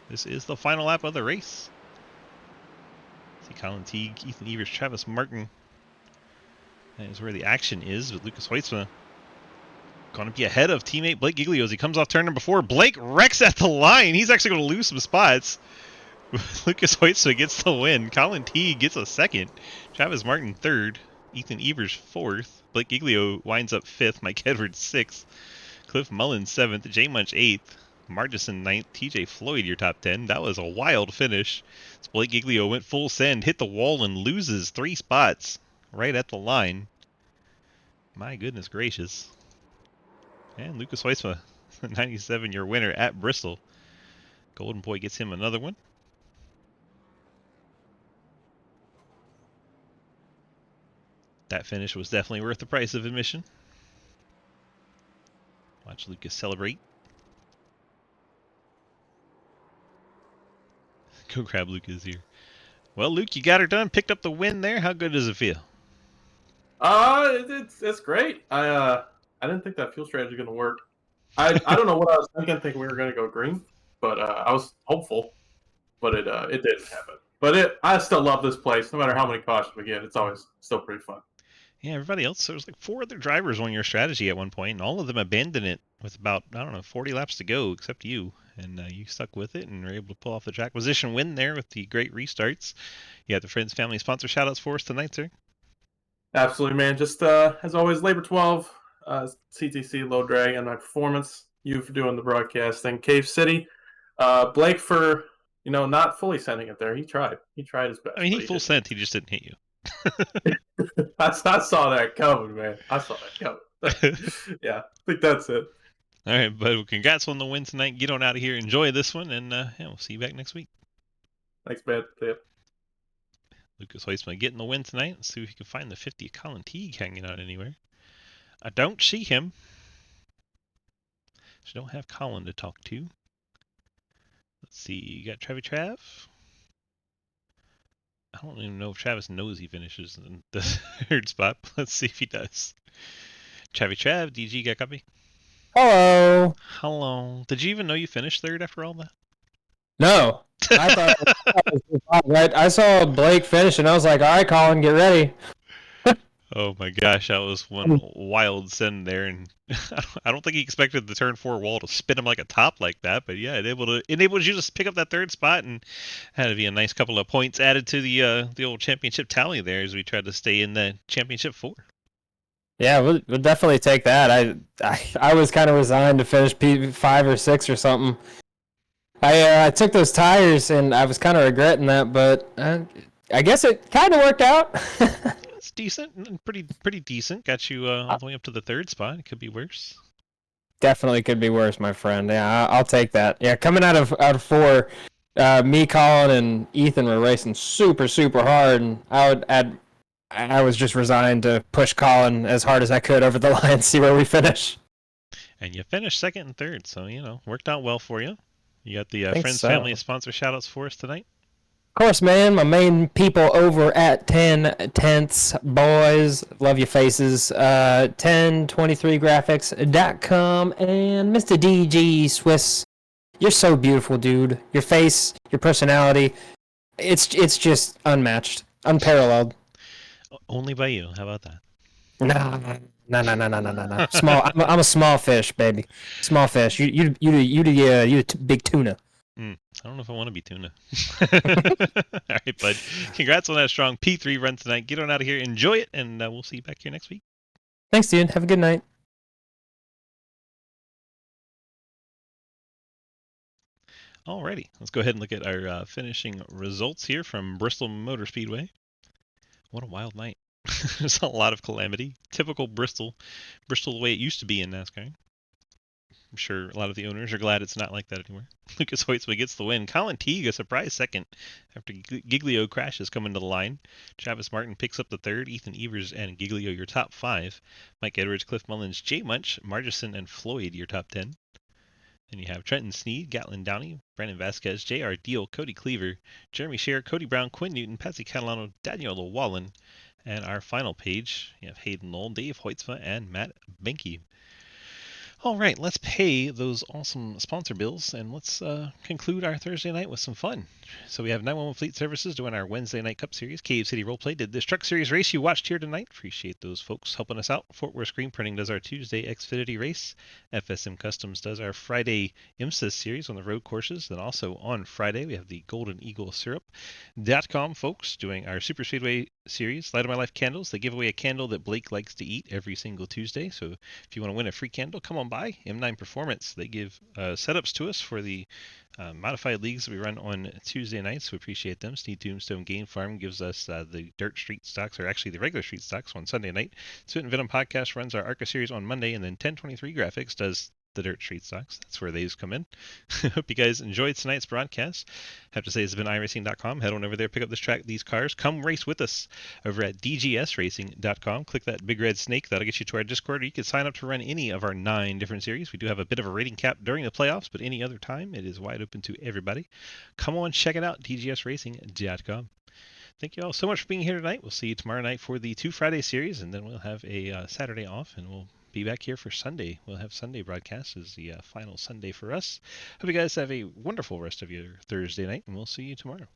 This is the final lap of the race. See Colin Teague, Ethan Evers, Travis Martin. That is where the action is, but Lucas Hoytsma going to be ahead of teammate Blake Giglio as he comes off turn number 4. Blake wrecks at the line. He's actually going to lose some spots. Lucas Hoytsma gets the win. Colin Teague gets a second. Travis Martin third. Ethan Evers fourth. Blake Giglio winds up fifth. Mike Edwards sixth. Cliff Mullins seventh. J Munch eighth. Margison ninth. TJ Floyd your top 10. That was a wild finish. As Blake Giglio went full send, hit the wall, and loses 3 spots right at the line. My goodness gracious. And Lucas Hoytsma, 97, your winner at Bristol. Golden Boy gets him another one. That finish was definitely worth the price of admission. Watch Lucas celebrate. Go grab Lucas here. Well, Luke, you got her done. Picked up the win there. How good does it feel? It's great. I didn't think that fuel strategy was going to work. I don't know what I was thinking we were going to go green, but I was hopeful, but it didn't happen. But I still love this place. No matter how many cautions we get, it's always still pretty fun. Yeah, everybody else, there was like 4 other drivers on your strategy at one point, and all of them abandoned it with about, 40 laps to go, except you. And you stuck with it and were able to pull off the track position win there with the great restarts. You got the Friends Family Sponsor shoutouts for us tonight, sir. Absolutely, man. Just as always, Labor 12, CTC, Low Drag, and my performance. You for doing the broadcasting. Cave City, Blake for not fully sending it there. He tried. He tried his best. I mean, he full sent. He just didn't hit you. I saw that coming, man. I saw that coming. Yeah, I think that's it. All right, bud. Congrats on the win tonight. Get on out of here. Enjoy this one, and we'll see you back next week. Thanks, man. See ya. Lucas Hoytsma getting the win tonight. Let's see if he can find the 50 of Colin Teague hanging out anywhere. I don't see him. So don't have Colin to talk to. Let's see. You got Travis Trav. I don't even know if Travis knows he finishes in the 3rd spot. Let's see if he does. Travis Trav, DG, got copy? Hello. Hello. Did you even know you finished 3rd after all that? No. I thought I saw Blake finish, and I was like, all right, Colin, get ready. Oh my gosh, that was one wild send there, and I don't think he expected the turn 4 wall to spin him like a top like that, but yeah, it enabled you to pick up that 3rd spot, and had to be a nice couple of points added to the old championship tally there as we tried to stay in the championship 4. Yeah, we'll definitely take that. I was kind of resigned to finish P5 or 6 or something. I took those tires, and I was kind of regretting that, but I guess it kind of worked out. It's decent, and pretty decent. Got you all the way up to the 3rd spot. It could be worse. Definitely could be worse, my friend. Yeah, I'll take that. Yeah, coming out of 4, me, Colin, and Ethan were racing super hard, and I was just resigned to push Colin as hard as I could over the line and see where we finish. And you finished 2nd and 3rd, so worked out well for you. You got the Friends so. Family Sponsor shoutouts for us tonight. Of course, man, my main people over at 10 Tenths boys, love your faces. 1023graphics.com and Mr. DG Swiss. You're so beautiful, dude. Your face, your personality, it's just unmatched, unparalleled. Only by you. How about that? No. Small. I'm a small fish, baby. Small fish. You the big tuna. I don't know if I want to be tuna. All right, bud. Congrats on that strong P3 run tonight. Get on out of here. Enjoy it, and we'll see you back here next week. Thanks, dude. Have a good night. Alrighty, let's go ahead and look at our finishing results here from Bristol Motor Speedway. What a wild night. There's a lot of calamity. Typical Bristol the way it used to be in NASCAR. I'm sure a lot of the owners are glad it's not like that anymore. Lucas Hoytsma gets the win. Colin Teague, a surprise 2nd after Giglio crashes coming to the line. Travis Martin picks up the 3rd. Ethan Evers and Giglio your top 5. Mike Edwards, Cliff Mullins, J Munch, Margison, and Floyd your top 10. Then you have Trenton Sneed, Gatlin Downey, Brandon Vasquez, J.R. Deal, Cody Cleaver, Jeremy Scher, Cody Brown, Quinn Newton, Patsy Catalano, Daniel Wallen. And our final page, you have Hayden Lowell, Dave Hoytsma, and Matt Benke. All right, let's pay those awesome sponsor bills and let's conclude our Thursday night with some fun. So we have 911 Fleet Services doing our Wednesday Night Cup Series. Cave City Roleplay did this Truck Series race you watched here tonight. Appreciate those folks helping us out. Fort Worth Screen Printing does our Tuesday Xfinity race. FSM Customs does our Friday IMSA series on the road courses. Then also on Friday, we have the Golden Eagle Syrup.com folks doing our Super Speedway series. Light of My Life candles. They give away a candle that Blake likes to eat every single Tuesday. So if you want to win a free candle, come on by. M9 Performance. They give setups to us for the modified leagues that we run on Tuesday nights. We appreciate them. Sneed Tombstone Game Farm gives us the dirt street stocks, or actually the regular street stocks, on Sunday night. Suit and Venom Podcast runs our ARCA series on Monday, and then 1023 Graphics does the dirt street stocks. That's where these come in. Hope you guys enjoyed tonight's broadcast. Have to say, it's been iRacing.com. Head on over there, pick up this track, these cars. Come race with us over at DGSRacing.com. Click that big red snake. That'll get you to our Discord. Or you can sign up to run any of our 9 different series. We do have a bit of a rating cap during the playoffs, but any other time, it is wide open to everybody. Come on, check it out, DGSRacing.com. Thank you all so much for being here tonight. We'll see you tomorrow night for the 2 Friday series, and then we'll have a Saturday off, and we'll be back here for Sunday. We'll have Sunday broadcast as the final Sunday for us. Hope you guys have a wonderful rest of your Thursday night, and we'll see you tomorrow.